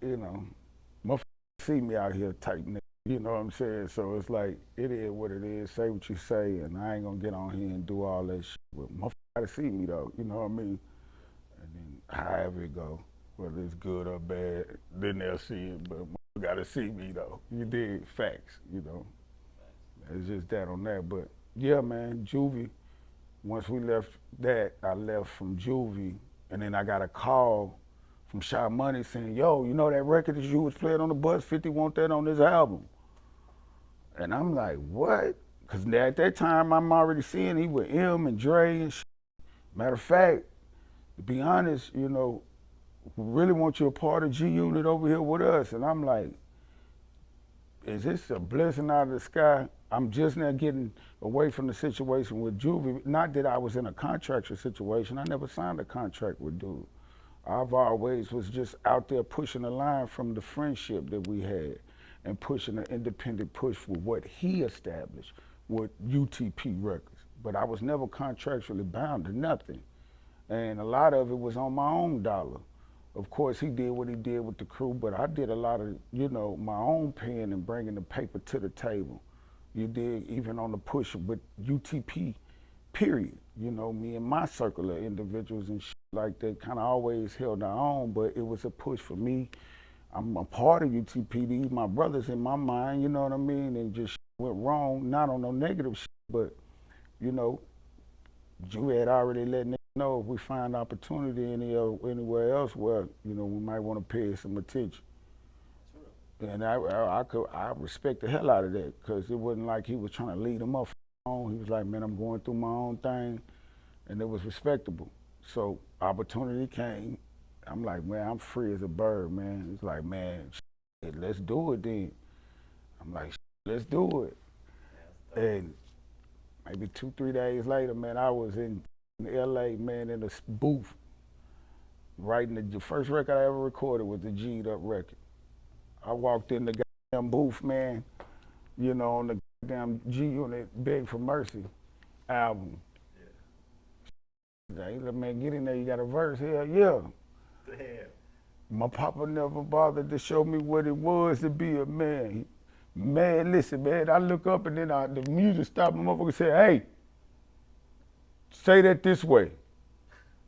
you know, motherfuckers see me out here type nigga. You know what I'm saying? So it's like, it is what it is. Say what you say, and I ain't gonna get on here and do all that shit. But motherfuckers gotta see me though, you know what I mean? And then however it go, whether it's good or bad, then they'll see it. But motherfuckers gotta see me though. You dig? Facts, you know. It's just that on that. But yeah, man, Juvie, once we left that, I left from Juvie, and then I got a call from Shy Money saying, yo, you know that record that you was playing on the bus, 50 want that on this album. And I'm like, what? Because at that time, I'm already seeing he with M and Dre and shit. Matter of fact, to be honest, you know, we really want you a part of G Unit over here with us. And I'm like, is this a blessing out of the sky? I'm just now getting away from the situation with Juvie. Not that I was in a contractual situation. I never signed a contract with dude. I've always was just out there pushing the line from the friendship that we had and pushing an independent push for what he established with UTP Records. But I was never contractually bound to nothing. And a lot of it was on my own dollar. Of course, he did what he did with the crew, but I did a lot of, you know, my own pen and bringing the paper to the table. You did, even on the push with UTP, period. You know, me and my circle of individuals and shit like that kind of always held our own, but it was a push for me. I'm a part of UTP. These my brothers in my mind, you know what I mean? And just went wrong, not on no negative shit, but, you know, Jew had already let niggas know if we find opportunity anywhere else where, you know, we might want to pay some attention. And I respect the hell out of that, because it wasn't like he was trying to lead them up on. He was like, man, I'm going through my own thing, and it was respectable. So opportunity came, I'm like, man, I'm free as a bird, man. It's like, man, let's do it then. I'm like, let's do it. And maybe 2, 3 days later, man, I was in LA, man, in a booth, writing the first record I ever recorded was the G'd Up record. I walked in the goddamn booth, man, you know, on the goddamn G Unit Beg for Mercy album. Hey, man, get in there, you got a verse? Hell yeah. Damn. My papa never bothered to show me what it was to be a man. Man, listen, man, I look up and then the music stopped, my motherfucker said, hey, say that this way.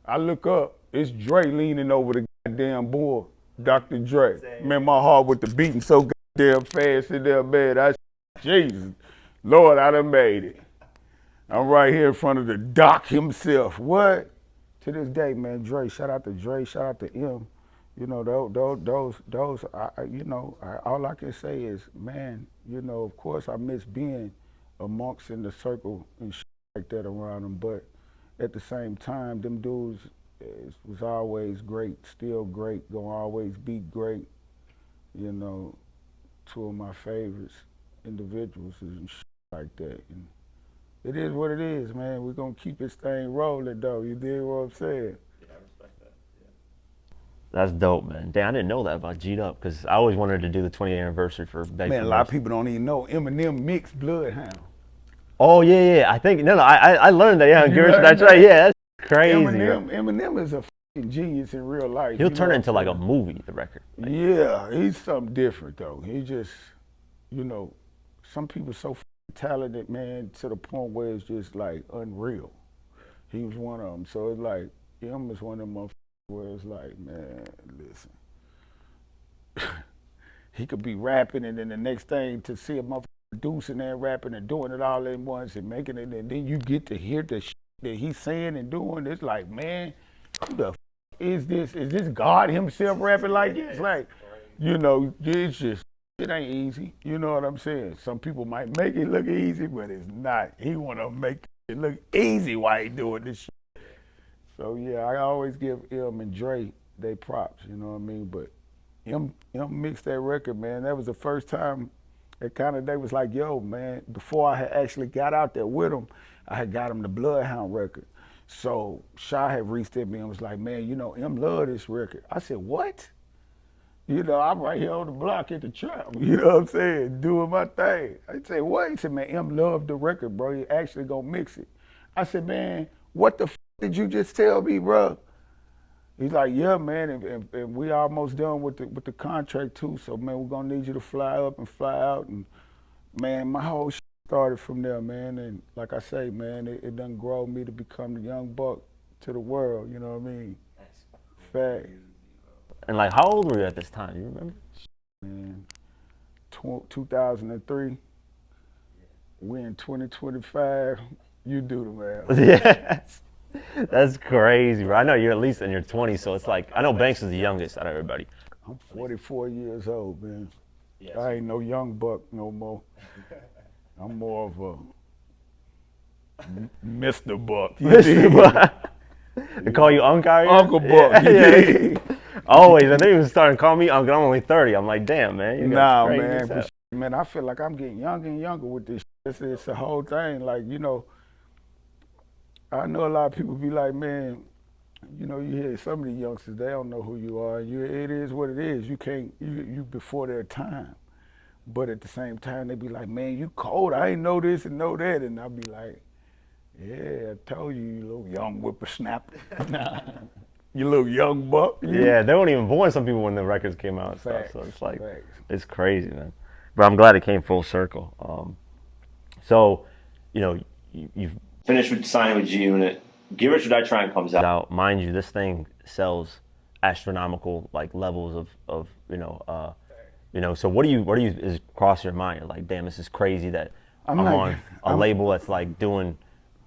I look up, it's Dre leaning over the goddamn board, Dr. Dre. Man, my heart was beating so goddamn fast in there, man. Jesus, Lord, I done made it. I'm right here in front of the doc himself. What? To this day, man, Dre, shout out to Dre, shout out to M. You know, all I can say is, man, you know, of course I miss being amongst in the circle and shit like that around them, but at the same time, them dudes was always great, still great, gonna always be great. You know, two of my favorites individuals and shit like that. And it is what it is, man. We're gonna keep this thing rolling, though. You dig what I'm saying? Yeah, I respect that. Yeah. That's dope, man. Damn, I didn't know that about G'd Up because I always wanted to do the 20th anniversary for Beg Man, for a lot of Mercy. people don't even know Eminem mixed Bloodhound. Oh yeah. I think I learned that. Yeah, You Gersh, learned that's that? right. Yeah, that's crazy. Bro. Eminem is a fucking genius in real life. He'll you turn know it into like a movie. The record. Like, yeah, he's something different though. He just, you know, some people so talented, man, to the point where it's just like unreal. He was one of them. So it's like, him is one of them motherfuckers where it's like, man, listen. He could be rapping and then the next thing to see a motherfucker producing and rapping and doing it all at once and making it, and then you get to hear the shit that he's saying and doing. It's like, man, who the is this? Is this God himself rapping like this? Like, you know, it's just, it ain't easy. You know what I'm saying? Some people might make it look easy, but it's not. He wanna make it look easy while he doing this shit. So yeah, I always give M and Dre they props, you know what I mean? But M mixed that record, man. That was the first time that kind of, they was like, yo, man, before I had actually got out there with him, I had got him the Bloodhound record. So Shaw had reached at me and was like, man, you know, M love this record. I said, what? You know, I'm right here on the block at the trap, you know what I'm saying, doing my thing. I said, what? He said, man, M loved the record, bro. He actually gonna mix it. I said, man, what the did you just tell me, bro? He's like, yeah, man, and we almost done with the contract too. So man, we're gonna need you to fly up and fly out, and man, my whole shit started from there, man. And like I say, man, it done grow me to become the young buck to the world. You know what I mean? Fact. and like, how old were you at this time? You remember? Man, 2003. We in 2025. You do the math. Yes. That's crazy, bro. I know you're at least in your 20s, so it's like, I know Banks is the youngest out of everybody. I'm 44 years old, man. Yes. I ain't no young buck no more. I'm more of a Mr. Buck. Mr. Buck. They call you Unc out here? Uncle Buck. Yeah. Always. And they even starting to call me Uncle. I'm only 30. I'm like, damn, man. Nah, man. But man, I feel like I'm getting younger and younger with this shit. It's the whole thing. Like, you know, I know a lot of people be like, man, you know, you hear some of the youngsters, they don't know who you are. It is what it is. You can't, you before their time. But at the same time, they be like, man, you cold. I ain't know this and know that. And I be like, yeah, I told you, you little young whippersnapper. You little young buck. Yeah, they weren't even born, some people, when the records came out and stuff. So it's like, it's crazy, man. But I'm glad it came full circle. So, you know, you've finished with signing with G Unit. Get Rich or Die Trying comes out. Mind you, this thing sells astronomical like levels of you know. So what do you is cross your mind? You're like, damn, this is crazy that I'm on a label that's like doing.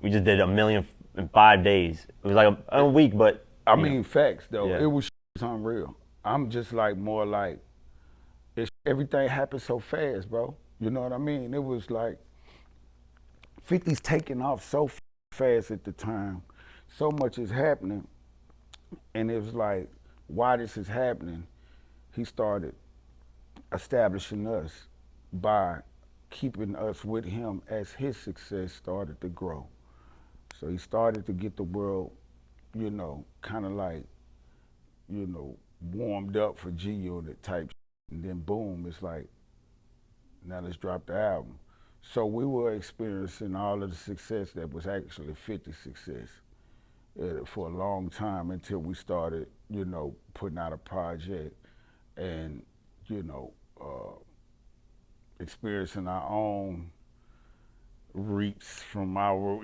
We just did 1 million in 5 days. It was like a week, but I mean, facts though. Yeah. It was unreal. I'm just like more like, everything happened so fast, bro. You know what I mean? It was like 50's taking off so fast at the time. So much is happening, and it was like why this is happening, he started establishing us by keeping us with him as his success started to grow. So he started to get the world, kind of like, warmed up for G Unit type shit. And then boom, it's like, now let's drop the album. So we were experiencing all of the success that was actually 50's success for a long time until we started, putting out a project and, you know, experiencing our own reach from our,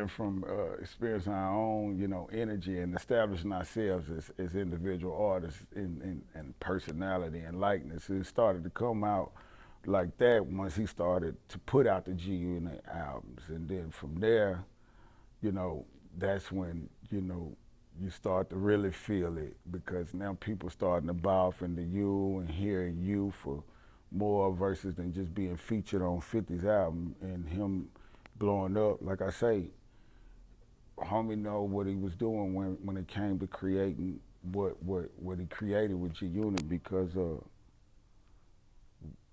from experiencing our own, energy and establishing ourselves as individual artists and personality and likeness. It started to come out like that once he started to put out the G Unit albums. And then from there, that's when, you start to really feel it, because now people starting to buy off into you and hearing you for more versus than just being featured on 50's album and him blowing up. Like I say, homie know what he was doing when it came to creating what he created with G Unit, because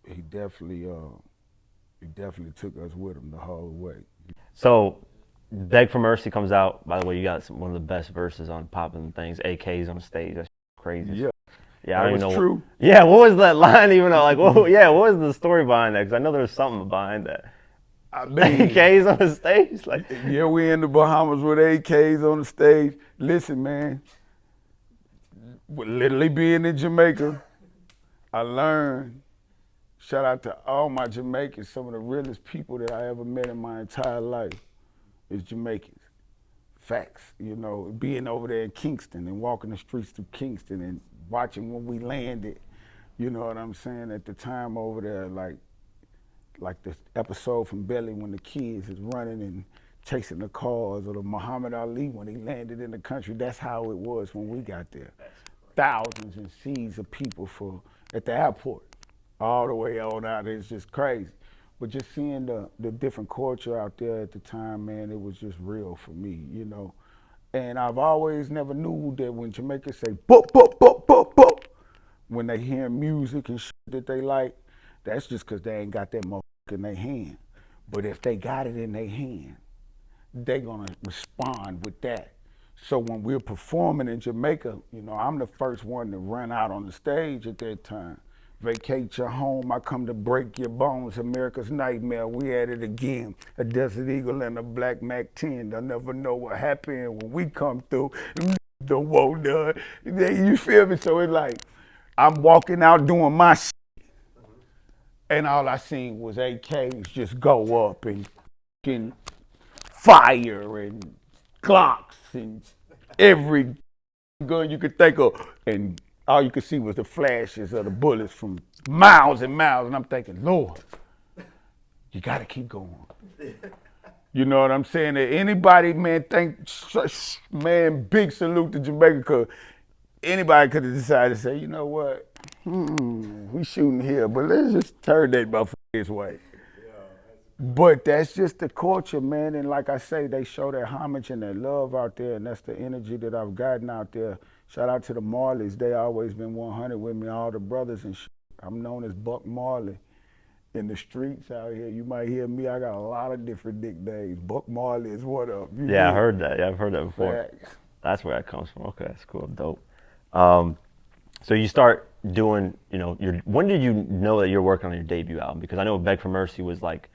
he definitely took us with him the whole way. So, Beg for Mercy comes out. By the way, you got one of the best verses on Poppin' Things. AKs on stage. That's crazy. Yeah. Yeah, I That don't even was know. true. Yeah, what was that line even? Like, what was the story behind that? Because I know there's something behind that. I mean, AKs on the stage? Like, yeah, we in the Bahamas with AKs on the stage. Listen, man, literally being in Jamaica, I learned, shout out to all my Jamaicans, some of the realest people that I ever met in my entire life is Jamaicans. Facts, being over there in Kingston and walking the streets through Kingston and watching when we landed, you know what I'm saying, at the time over there, like the episode from Belly when the kids is running and chasing the cars, or the Muhammad Ali when he landed in the country. That's how it was when we got there. Thousands and seas of people at the airport, all the way on out. It's just crazy. But just seeing the different culture out there at the time, man, it was just real for me, And I've always never knew that when Jamaicans say boop, boop, boop, boop, boop, when they hear music and shit that they like, that's just because they ain't got that motherfucker in their hand. But if they got it in their hand, they gonna respond with that. So when we're performing in Jamaica, I'm the first one to run out on the stage at that time. Vacate your home, I come to break your bones, America's nightmare, we at it again. A Desert Eagle and a Black Mac 10, they'll never know what happened when we come through. Don't want none. You feel me? So it's like, I'm walking out doing my shit, and all I seen was AKs just go up and fire and Glocks and every gun you could think of, and all you could see was the flashes of the bullets from miles and miles, and I'm thinking, Lord, you gotta keep going. You know what I'm saying? That anybody, man, big salute to Jamaica, because anybody could have decided to say, you know what, we shooting here, but let's just turn that motherfucker this way. But that's just the culture, man. And like I say, they show their homage and their love out there, and that's the energy that I've gotten out there. Shout out to the Marleys. They always been 100 with me, all the brothers and shit. I'm known as Buck Marley in the streets out here. You might hear me. I got a lot of different nicknames. Buck Marley is one of them. yeah, I heard that. Yeah, I've heard that before. Facts. That's where that comes from. Okay, that's cool. Dope. So you start doing, when did you know that you're working on your debut album? Because I know Beg for Mercy was like,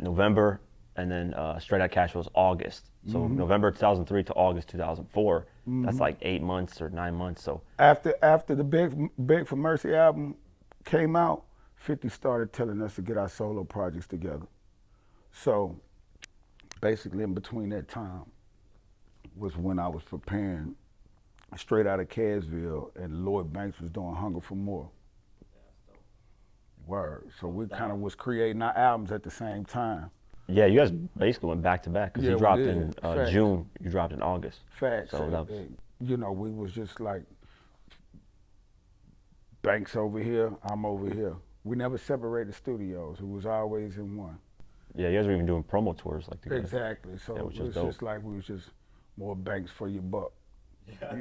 November, and then Straight Outta Cash was August. So November 2003 to August 2004. That's like 8 months or 9 months. So after the Beg for Mercy album came out, 50 started telling us to get our solo projects together. So basically in between that time was when I was preparing Straight Outta Cashville, and Lloyd Banks was doing Hunger for More. Word. So we kind of was creating our albums at the same time. yeah, you guys basically went back to back, because Yeah, you we dropped did. in Facts. June, you dropped in August. Facts. So that was, we was just like, Banks over here, I'm over here. We never separated studios. It was always in one. yeah, you guys were even doing promo tours like together. Exactly. So Yeah, which it is was dope. just like we was just more banks for your buck.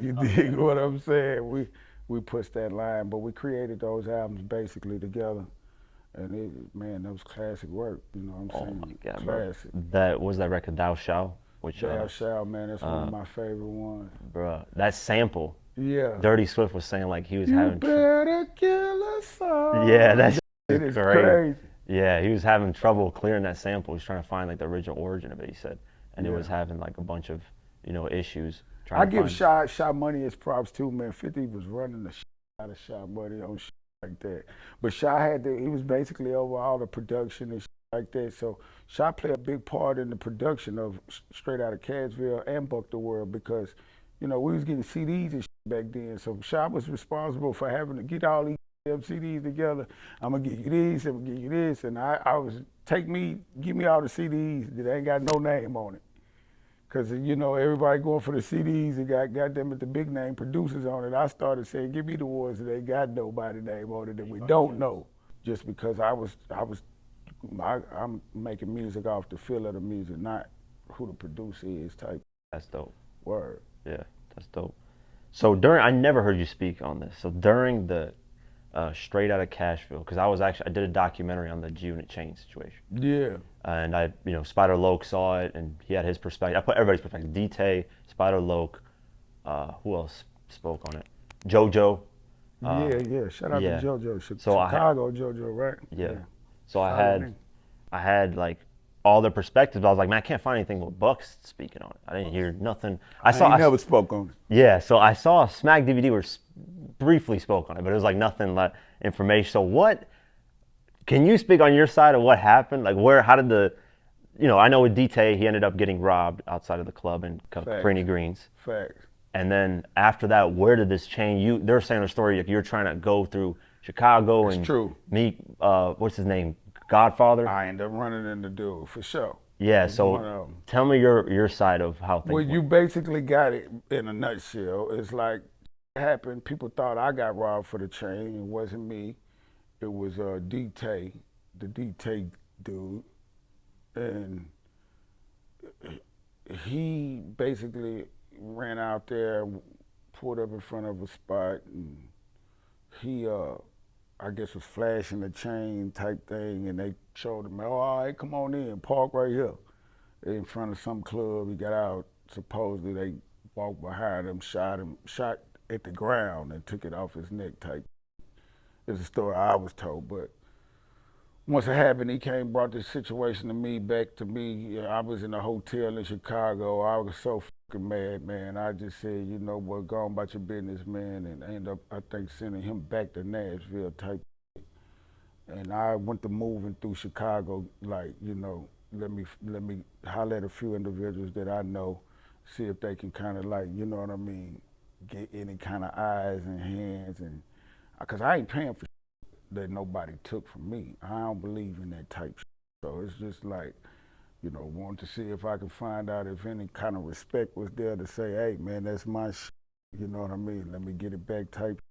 You dig what I'm saying? We pushed that line, but we created those albums basically together. And man, that was classic work. You know what I'm Oh my saying? God, bro. Classic. That was that record Thou Shall, which Thou Shall, man, that's one of uh, my favorite ones. bro, that sample. Yeah. Dirty Swift was saying like he was You having. better kill us Yeah, all. that's It is crazy. crazy. Yeah, he was having trouble clearing that sample. He was trying to find like the original origin of it. He said, and it Yeah. was having like a bunch of issues trying I to give find. Shy Money his props too, man. 50 was running the out of Shy Money on like that. But he was basically over all the production and like that. So Shy played a big part in the production of Straight Outta Cashville and Buck the World because, we was getting CDs and back then. So Shy was responsible for having to get all these CDs together. I'm gonna give you this, I'm gonna give you this, and I was give me all the CDs that ain't got no name on it. Cause everybody going for the CDs and got them at the big name producers on it. I started saying, give me the ones that ain't got nobody name on it that we don't know. Just because I'm making music off the feel of the music, not who the producer is type That's dope. word. Yeah, that's dope. So I never heard you speak on this. So during the Straight Outta Cashville, because I did a documentary on the G-Unit chain situation. Yeah. And Spider Loke saw it, and he had his perspective. I put everybody's perspective. D-Tay, Spider Loke, who else spoke on it? JoJo. Yeah. Shout out to Yeah. JoJo. So Chicago JoJo, right? yeah. So Solid name. I had like all their perspectives. I was like, man, I can't find anything with Bucks speaking on it. I didn't hear nothing. I never spoke on it. Yeah, so I saw a Smack DVD where briefly spoke on it, but it was like nothing like information. So what? Can you speak on your side of what happened? Like how did I know with D-Tay, he ended up getting robbed outside of the club in Caprini Greens. Facts. And then after that, where did this change? They're saying a story like you're trying to go through Chicago and meet what's his name, Godfather. I ended up running into dude for sure. Yeah, so tell me your side of how things went. You basically got it in a nutshell. It's like it happened. People thought I got robbed for the chain. It wasn't me. It was D-Tay, the D-Tay dude, and he basically ran out there, pulled up in front of a spot, and he I guess was flashing the chain type thing, and they showed him, oh, all right, come on in, park right here. In front of some club, he got out, supposedly they walked behind him, shot at the ground and took it off his neck type. It's a story I was told, but once it happened, he came, brought this situation back to me. I was in a hotel in Chicago. I was so fucking mad, man. I just said, you know what, go on about your business, man, and I ended up, I think, sending him back to Nashville type. And I went to moving through Chicago, like, let me holler at a few individuals that I know, see if they can kind of like, you know what I mean, get any kind of eyes and hands, and because I ain't paying for that nobody took from me. I don't believe in that type. So it's just like, want to see if I can find out if any kind of respect was there to say, hey man, that's my shit. You know what I mean? Let me get it back type.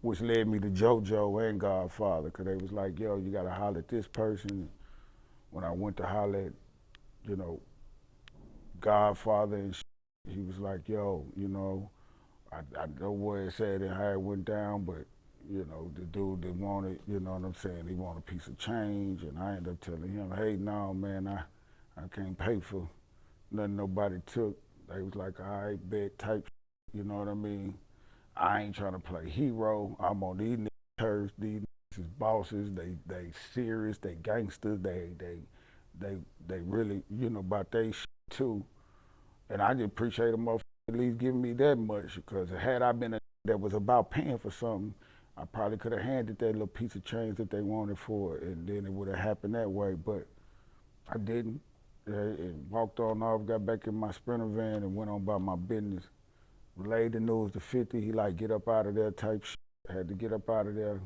Which led me to JoJo and Godfather, because they was like, yo, you gotta holler at this person. When I went to holler at, Godfather and shit, he was like, yo, I know what it said and how it went down, but the dude that wanted, you know what I'm saying, he wanted a piece of change, and I ended up telling him, hey, no, man, I can't pay for nothing nobody took. They was like, all right, bet type, you know what I mean? I ain't trying to play hero. I'm on these niggas, these niggas is bosses, they serious, they gangsters, they really, about they shit too. And I just appreciate them at least giving me that much, because had I been a that was about paying for something, I probably could have handed that little piece of change that they wanted for it, and then it would have happened that way. But I didn't. And walked on off, got back in my Sprinter van, and went on about my business. Relayed the news to 50. He like, get up out of there type shit. Had to get up out of there.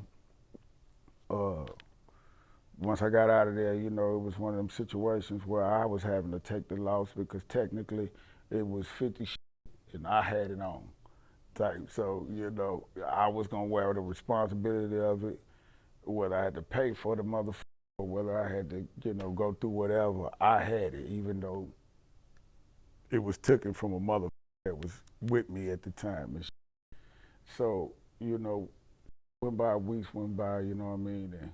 Once I got out of there, it was one of them situations where I was having to take the loss, because technically it was 50 shit and I had it on type. So, I was gonna wear the responsibility of it, whether I had to pay for the motherfucker or whether I had to, go through whatever. I had it, even though it was taken from a motherfucker. that was with me at the time. And so, you know, weeks went by, you know what I mean? And,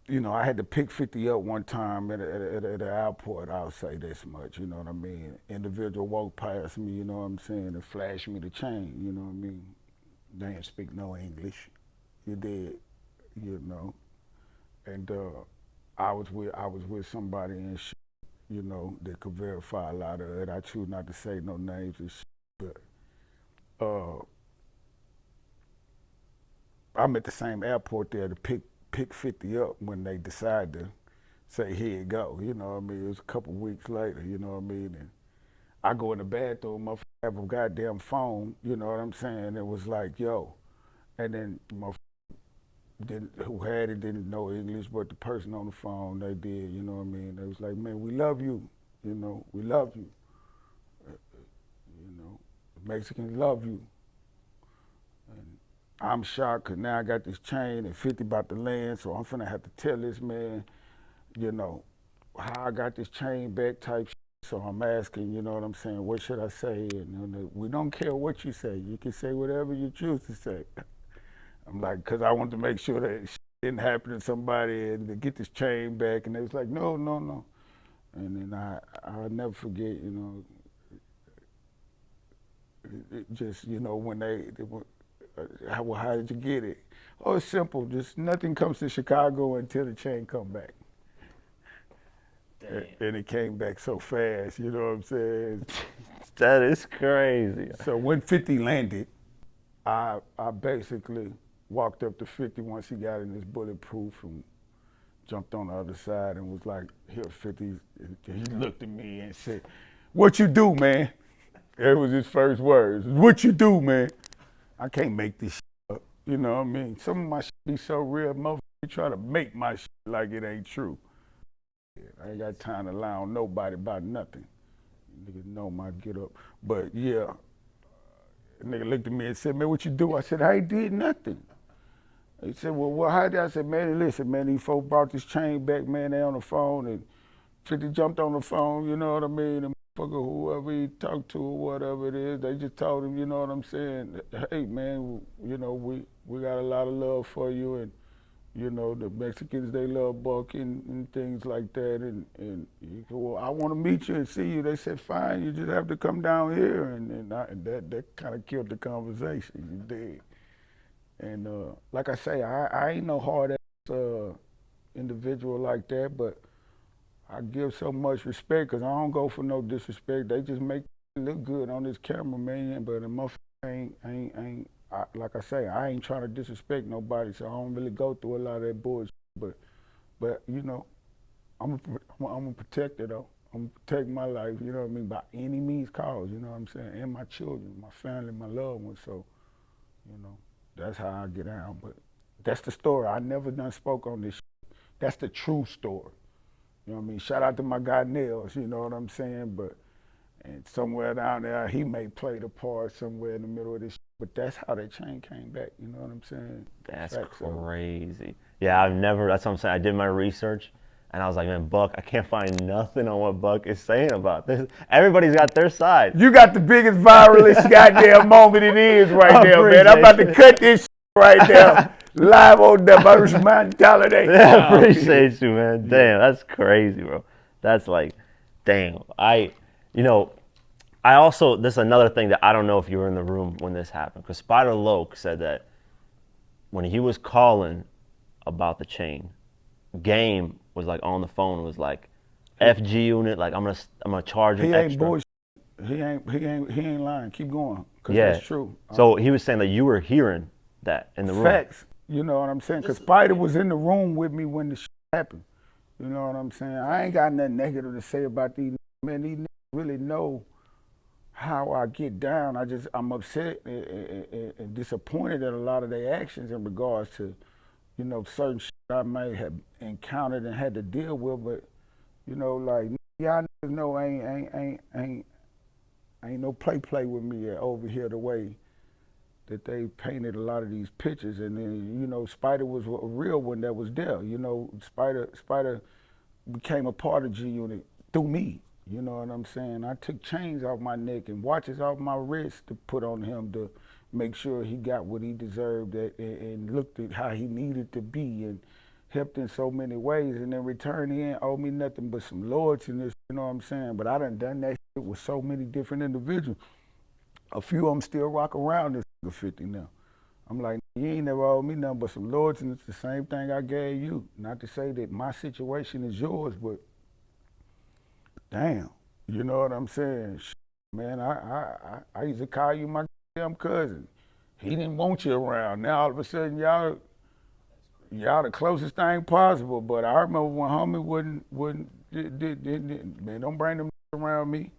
you know, I had to pick 50 up one time at the airport, I'll say this much, you know what I mean? Individual walked past me, you know what I'm saying, and flashed me the chain, you know what I mean? They didn't speak no English. You did, you know. And I was with somebody and shit, you know, that could verify a lot of it. I choose not to say no names and shit, but I'm at the same airport there to pick 50 up when they decide to say, here you go. You know what I mean? It was a couple weeks later, you know what I mean? And I go in the bathroom, my have a goddamn phone, you know what I'm saying? It was like, yo. And then my who had it didn't know English, but the person on the phone, they did, you know what I mean? They was like, man, we love you, you know, we love you. You know, the Mexicans love you. And I'm shocked because now I got this chain and 50 about to land, so I'm finna have to tell this man, you know, how I got this chain back type shit. So I'm asking, you know what I'm saying, what should I say? And we don't care what you say. You can say whatever you choose to say. I'm like, because I want to make sure that shit didn't happen to somebody and to get this chain back. And they was like, no, no, no. And then I'll never forget, you know, it just, you know, when how did you get it? Oh, it's simple. Just nothing comes to Chicago until the chain come back. And it came back so fast, you know what I'm saying? That is crazy. So when 50 landed, I basically walked up to 50 once he got in his bulletproof and jumped on the other side and was like, here, 50. He looked at me and said, what you do, man? That was his first words. What you do, man? I can't make this shit up. You know what I mean? Some of my shit be so real, motherfucker try to make my shit like it ain't true. I ain't got time to lie on nobody about nothing. Niggas know my get up. But yeah, nigga looked at me and said, man, what you do? I said, I ain't did nothing. He said, well, how did I say, man, listen, man, these folks brought this chain back, man, they on the phone, and 50 jumped on the phone, you know what I mean? And motherfucker, whoever he talked to or whatever it is, they just told him, you know what I'm saying? Hey, man, you know, we got a lot of love for you, and, you know, the Mexicans, they love Buck and things like that, and he said, well, I want to meet you and see you. They said, fine, you just have to come down here, and that kind of killed the conversation, you did. And like I say, I ain't no hard ass individual like that, but I give so much respect because I don't go for no disrespect. They just make it look good on this camera, man. But the motherfucker ain't like I say, I ain't trying to disrespect nobody, so I don't really go through a lot of that bullshit. But you know, I'm gonna protect it though. I'm gonna protect my life, you know what I mean, by any means cause, you know what I'm saying, and my children, my family, my loved ones. So, you know, that's how I get out. But that's the story. I never done spoke on this shit. That's the true story. You know what I mean? Shout out to my guy Nels, you know what I'm saying? But and somewhere down there, he may play the part somewhere in the middle of this. But that's how that chain came back. You know what I'm saying? That's crazy. Yeah, that's what I'm saying. I did my research, and I was like, man, Buck, I can't find nothing on what Buck is saying about this. Everybody's got their side. You got the biggest viralist goddamn moment it is right there, man. I'm about to cut this shit right there. Live on the first mentality. Yeah, I appreciate you, man. Damn, that's crazy, bro. That's like, damn. I also, this is another thing that I don't know if you were in the room when this happened, because Spider Loke said that when he was calling about the chain, Game was like on the phone and was like, FG unit, like I'm gonna charge him extra. He ain't bullshit. He ain't lying. Keep going, cause Yeah. that's true. So he was saying that you were hearing that in the room. Facts. You know what I'm saying? Because Spider was in the room with me when the shit happened. You know what I'm saying? I ain't got nothing negative to say about these men. These niggas really know how I get down. I'm upset and disappointed at a lot of their actions in regards to, you know, certain shit I may have encountered and had to deal with. But, you know, like, y'all niggas know ain't no play with me over here the way that they painted a lot of these pictures. And then, you know, Spider was a real one that was there. You know, Spider became a part of G Unit through me. You know what I'm saying? I took chains off my neck and watches off my wrist to put on him to make sure he got what he deserved and looked at how he needed to be and helped in so many ways. And in return, he ain't owe me nothing but some loyalty in this, you know what I'm saying? But I done that shit with so many different individuals. A few of them still rock around this 50 now. I'm like, you ain't never owed me nothing but some loyalty, and it's the same thing I gave you. Not to say that my situation is yours, but damn, you know what I'm saying? Man, I used to call you my damn cousin. He didn't want you around. Now all of a sudden y'all the closest thing possible. But I remember when homie man, don't bring them around me.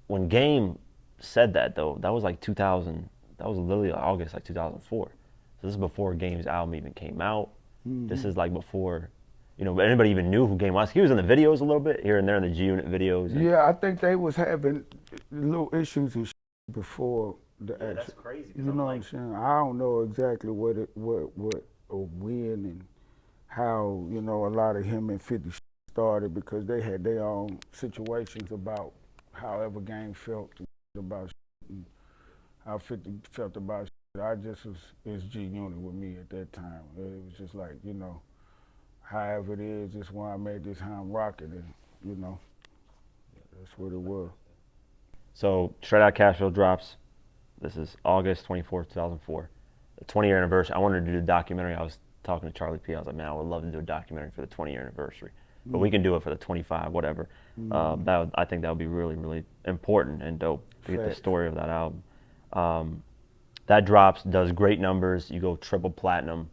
When Game said that though, that was like 2000. That was literally August like 2004. So this is before Game's album even came out. Mm-hmm. This is like before, anybody even knew who Game was. He was in the videos a little bit here and there in the G Unit videos. Yeah, I think they was having little issues and before the actual. That's crazy. You know what I'm saying? I don't know exactly what or when and how a lot of him and 50 started because they had their own situations about however Game felt about and how 50 felt about. I just was G Unit with me at that time. It was just like however it is, just when I made this how I'm rocking and that's what it was. So Straight Outta Cashville drops. This is August 24th, 2004. The 20-year anniversary. I wanted to do the documentary. I was talking to Charlie P. I was like, man, I would love to do a documentary for the 20-year anniversary. But we can do it for the 25, whatever. I think that would be really, really important and dope to get the story of that album. That drops, does great numbers. You go triple platinum.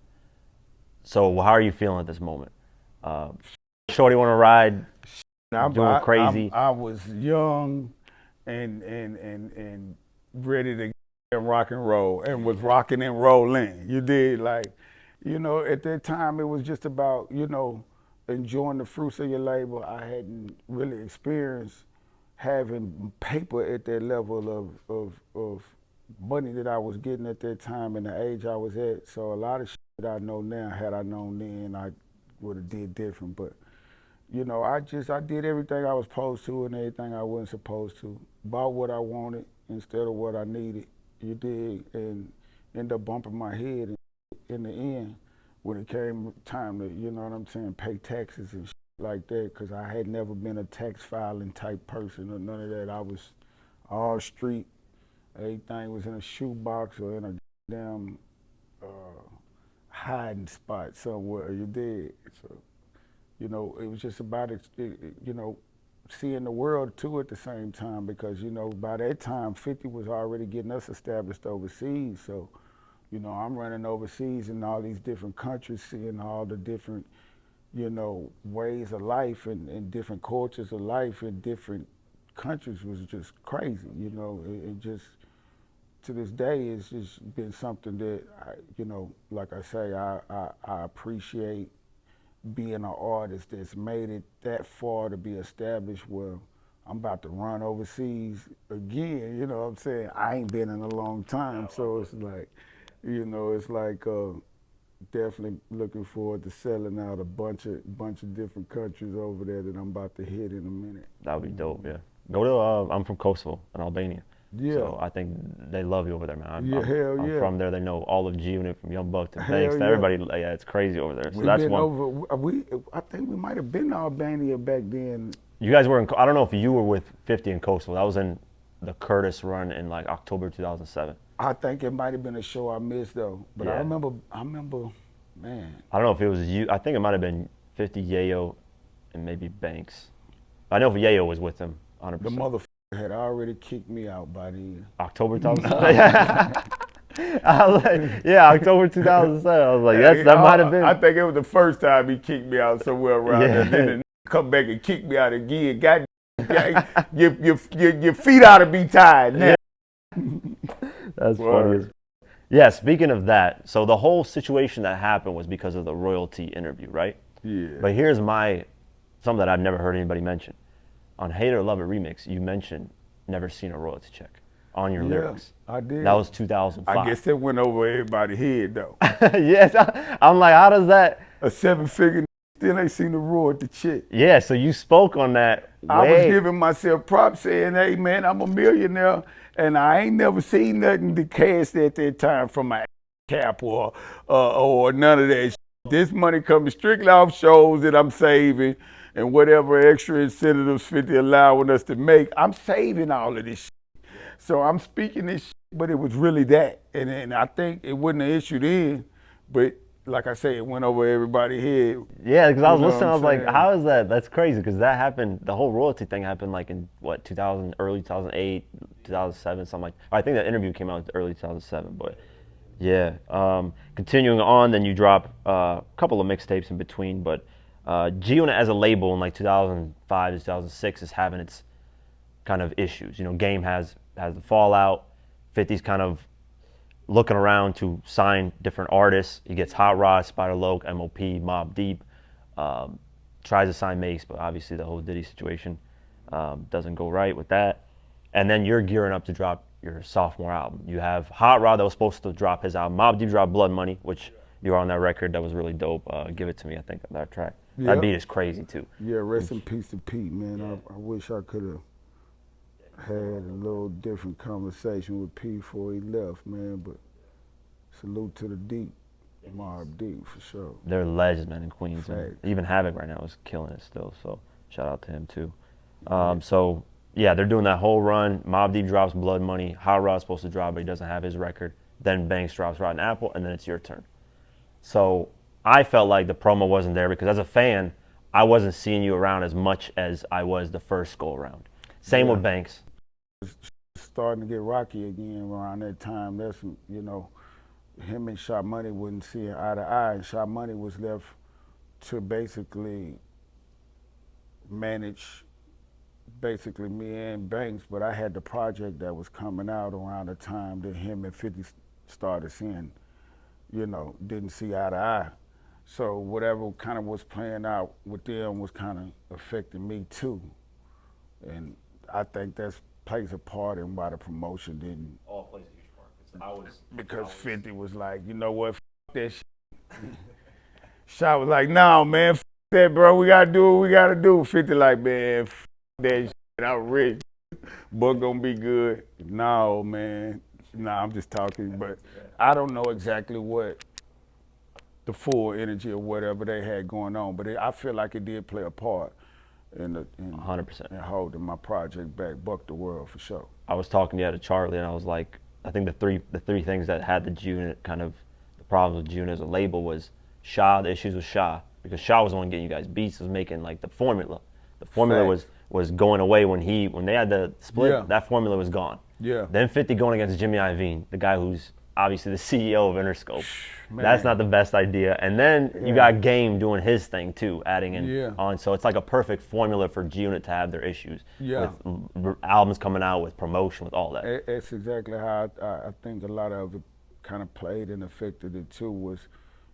So how are you feeling at this moment? Shorty want to ride, doing crazy. I was young and ready to get rock and roll and was rocking and rolling. You did at that time it was just about, enjoying the fruits of your labor. I hadn't really experienced having paper at that level of money that I was getting at that time and the age I was at. So a lot of shit that I know now, had I known then, I would have did different. But I did everything I was supposed to and everything I wasn't supposed to. Bought what I wanted instead of what I needed. You did, and ended up bumping my head in the end when it came time to, pay taxes and shit like that, because I had never been a tax filing type person or none of that. I was all street. Everything was in a shoebox or in a damn hiding spot somewhere. You did. So, it was just about seeing the world too at the same time because, by that time, 50 was already getting us established overseas. So, I'm running overseas in all these different countries, seeing all the different, ways of life and different cultures of life in different countries was just crazy. It just, to this day, it's just been something that, like I say, I appreciate being an artist that's made it that far to be established where I'm about to run overseas again, you know what I'm saying? I ain't been in a long time, so it's like, definitely looking forward to selling out a bunch of different countries over there that I'm about to hit in a minute. That would be dope, yeah. Go to, I'm from Kosovo in Albania. Yeah. So I think they love you over there, man. I'm from there. They know all of G Unit from Young Buck to Banks to everybody. Yeah, it's crazy over there. So that's one. I think we might have been to Albania back then. You guys were in, I don't know if you were with 50 in Kosovo. That was in the Curtis run in like October 2007. I think it might have been a show I missed though. But yeah. I remember, man. I don't know if it was you. I think it might have been 50, Yayo, and maybe Banks. I know if Yayo was with them 100%. The motherfucker had already kicked me out by then. October 2007? Yeah, October 2007. I was like, that might have been. I think it was the first time he kicked me out somewhere around there. Then come back and kick me out again. God, your feet ought to be tied now. That's funny. Yeah, speaking of that, so the whole situation that happened was because of the royalty interview, right? Yeah. But here's something that I've never heard anybody mention. On Hate or Love It Remix, you mentioned never seen a royalty check on your lyrics. I did. That was 2005. I guess that went over everybody's head though. Yes, I'm like, how does that? A 7-figure Still ain't seen the roar at the check. Yeah, so you spoke on that I was way. giving myself props saying, hey man, I'm a millionaire and I ain't never seen nothing to cash at that time from my cap or none of that shit. This money comes strictly off shows that I'm saving and whatever extra incentives 50 allowing us to make. I'm saving all of this shit. So I'm speaking this shit, but it was really that. And I think it wasn't an issue then, but like I say, it went over everybody's head. Yeah, because I You was know what listening, I I'm was like, saying? how is that? That's crazy because that happened. The whole royalty thing happened like in what 2000, early 2008, 2007, something like. I think that interview came out early 2007, but yeah. Continuing on, then you drop a couple of mixtapes in between, but G-Unit as a label in like 2005 to 2006 is having its kind of issues. You know, Game has the fallout. 50's kind of looking around to sign different artists. He gets Hot Rod, Spider Loc, MOP, Mobb Deep. Tries to sign Mace, but obviously the whole Diddy situation doesn't go right with that. And then you're gearing up to drop your sophomore album. You have Hot Rod that was supposed to drop his album. Mobb Deep dropped Blood Money, which you were on that record. That was really dope. Give It To Me, I think, on that track. That Yep. beat is crazy, too. Yeah, rest in peace to Pete, man. I wish I could have had a little different conversation with Pete before he left, man. But salute to the deep, Mobb Deep for sure. They're legends, man, in Queens. And Facts. even Havoc right now is killing it still. So shout out to him too. So yeah, they're doing that whole run. Mobb Deep drops Blood Money. Hot Rod's supposed to drop, but he doesn't have his record. Then Banks drops Rotten Apple, and then it's your turn. So I felt like the promo wasn't there because as a fan, I wasn't seeing you around as much as I was the first go around. Same with Banks. Starting to get rocky again around that time. That's, you know, him and Shot Money wouldn't see eye to eye, and Shot Money was left to basically manage basically me and Banks, but I had the project that was coming out around the time that him and 50 started seeing, you know, didn't see eye to eye. So whatever kind of was playing out with them was kind of affecting me too. And I think that plays a part in why the promotion didn't. All plays a huge part. Because 50 was like, you know what, that shit. Shot was like, no, man, that, bro. We got to do what we got to do. 50 like, man, that shit. I'm rich. Book gonna be good. No, man. Nah, I'm just talking. But I don't know exactly what the full energy or whatever they had going on. But I feel like it did play a part in 100%. holding my project back. Buck the World for sure. I was talking to Charlie, and I was like, I think the three things that had the G-Unit kind of the problems with G-Unit as a label was the issues with Shaw, because Shaw was the one getting you guys beats, was making like the formula. The formula was going away when they had the split. Yeah. That formula was gone. Yeah. Then 50 going against Jimmy Iovine, the guy who's obviously the CEO of Interscope. Man. That's not the best idea. And then you got Game doing his thing too, adding in on. So it's like a perfect formula for G-Unit to have their issues with albums coming out, with promotion, with all that. That's exactly how I think a lot of it kind of played and affected it too. Was,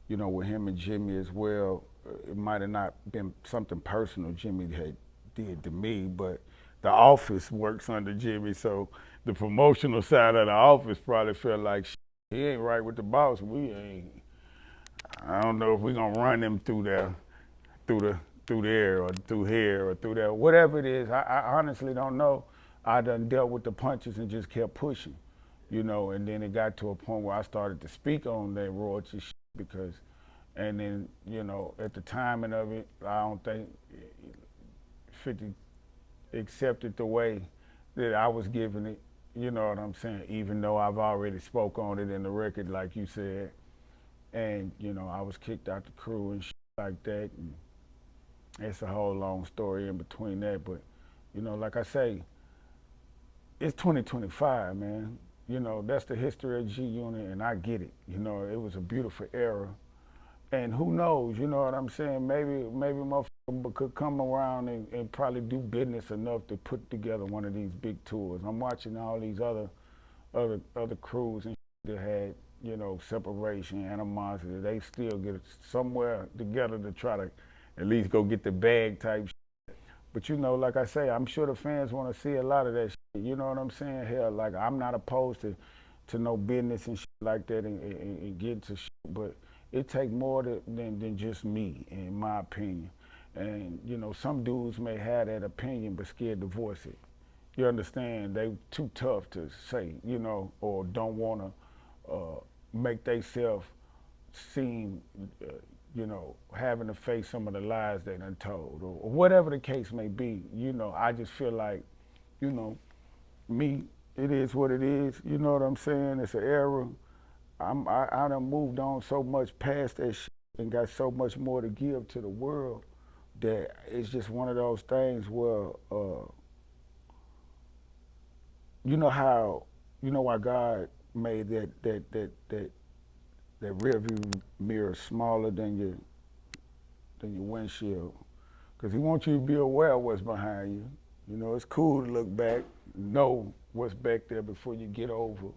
you know, with him and Jimmy as well. It might have not been something personal Jimmy had did to me, but the office works under Jimmy, so the promotional side of the office probably felt like he ain't right with the boss. We ain't. I don't know if we're gonna run him through there or through here or through there, whatever it is. I honestly don't know. I done dealt with the punches and just kept pushing, you know. And then it got to a point where I started to speak on that royalty because, and then, you know, at the timing of it, I don't think 50 accepted the way that I was giving it. You know what I'm saying? Even though I've already spoke on it in the record, like you said. And, you know, I was kicked out the crew and like that. And it's a whole long story in between that. But, you know, like I say, it's 2025, man. You know, that's the history of G-Unit, and I get it. You know, it was a beautiful era. And who knows, you know what I'm saying? Maybe motherfucker could come around and probably do business enough to put together one of these big tours. I'm watching all these other crews and that had, you know, separation, animosity. They still get somewhere together to try to at least go get the bag type shit. But, you know, like I say, I'm sure the fans want to see a lot of that shit. You know what I'm saying? Hell, like, I'm not opposed to no business and shit like that and get to shit. But it take more than just me, in my opinion. And you know, some dudes may have that opinion but scared to voice it. You understand? They too tough to say, you know, or don't want to make themselves seem, you know, having to face some of the lies they done told, or whatever the case may be. You know, I just feel like, you know, me, it is what it is. You know what I'm saying? It's an era. I done moved on so much past that shit and got so much more to give to the world that it's just one of those things where, you know how, you know why God made that rear view mirror smaller than your windshield, because He wants you to be aware of what's behind you. You know, it's cool to look back, know what's back there before you get over,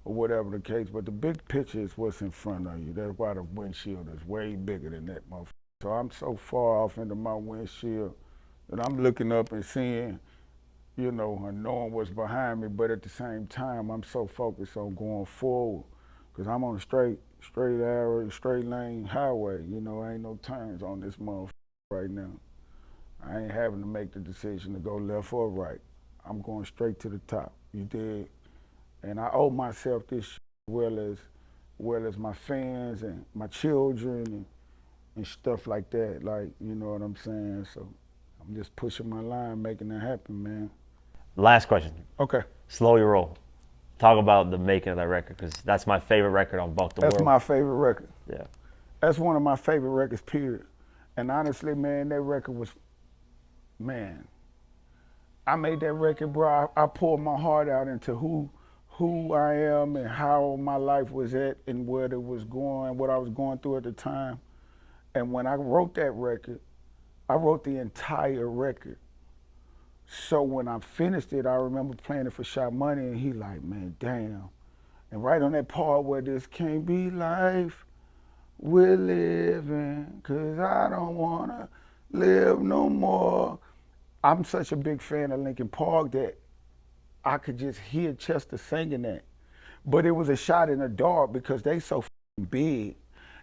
or whatever the case. But the big picture is what's in front of you. That's why the windshield is way bigger than that motherfucker. So I'm so far off into my windshield that I'm looking up and seeing, you know, and knowing what's behind me. But at the same time, I'm so focused on going forward, because I'm on a straight arrow, straight lane highway. You know, ain't no turns on this motherfucker right now. I ain't having to make the decision to go left or right. I'm going straight to the top. You dig? And I owe myself this shit, well as my fans and my children and stuff like that. Like, you know what I'm saying? So I'm just pushing my line, making it happen, man. Last question. Okay. Slow your roll. Talk about the making of that record, because that's my favorite record on Buck the World. That's my favorite record. Yeah. That's one of my favorite records, period. And honestly, man, that record was, man, I made that record, bro. I poured my heart out into who I am and how my life was at and where it was going, what I was going through at the time. And when I wrote that record, I wrote the entire record. So when I finished it, I remember playing it for Shot Money, and he like, man, damn. And right on that part where this can't be life we're living, 'cause I don't wanna live no more. I'm such a big fan of Linkin Park that I could just hear Chester singing that. But it was a shot in the dark because they so big.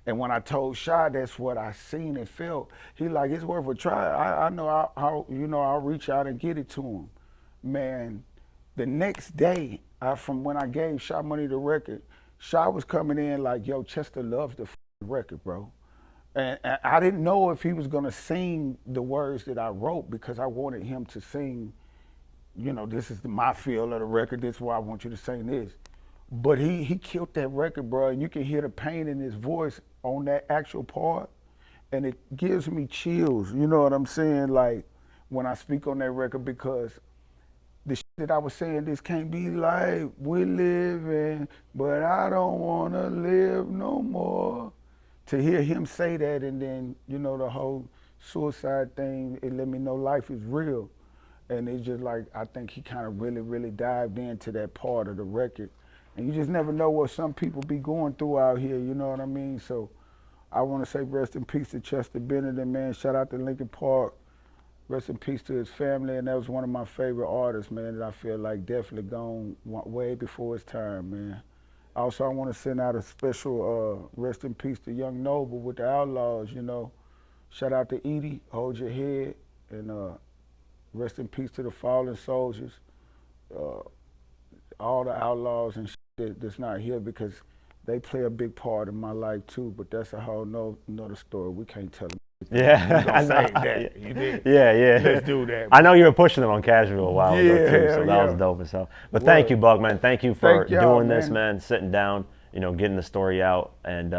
And when I told Shy that's what I seen and felt, he like, it's worth a try. I know how, you know, I'll reach out and get it to him. Man, the next day, from when I gave Shy Money the record, Shy was coming in like, yo, Chester loves the record, bro. And I didn't know if he was gonna sing the words that I wrote, because I wanted him to sing, you know, this is my feel of the record, this is why I want you to sing this. But he killed that record, bro, and you can hear the pain in his voice on that actual part, and it gives me chills, you know what I'm saying, like, when I speak on that record, because the shit that I was saying, this can't be life we're living, but I don't wanna live no more. To hear him say that, and then, you know, the whole suicide thing, it let me know life is real. And it's just like, I think he kind of really dived into that part of the record. And you just never know what some people be going through out here, you know what I mean? So I want to say rest in peace to Chester Bennett, and man, shout out to Linkin Park. Rest in peace to his family, and that was one of my favorite artists, man, that I feel like definitely gone way before his time, man. Also, I want to send out a special rest in peace to Young Noble with the Outlaws, you know. Shout out to Edie, hold your head, and rest in peace to the fallen soldiers, all the outlaws and shit that's not here, because they play a big part in my life too, but that's a whole another story. We can't tell them. Yeah. We gonna save that. You did? Yeah. Let's do that. I know you were pushing them on Casual a while ago too, so that yeah. was dope as hell. But thank you, Buck, man. Thank you for Thank y'all, doing this, man, sitting down, you know, getting the story out, and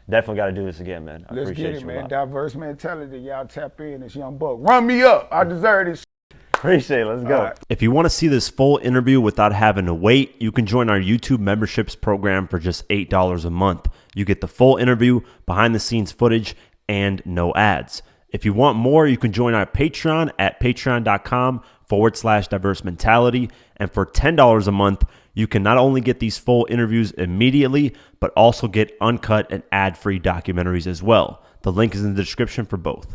definitely got to do this again, man. Let's appreciate get it, you man. a lot. Diverse mentality. Y'all tap in. It's Young Buck. Run me up. I deserve this. Appreciate it. Let's go. Right. If you want to see this full interview without having to wait, you can join our YouTube memberships program for just $8 a month. You get the full interview, behind the scenes footage, and no ads. If you want more, you can join our Patreon at patreon.com/diverse mentality. And for $10 a month, you can not only get these full interviews immediately, but also get uncut and ad-free documentaries as well. The link is in the description for both.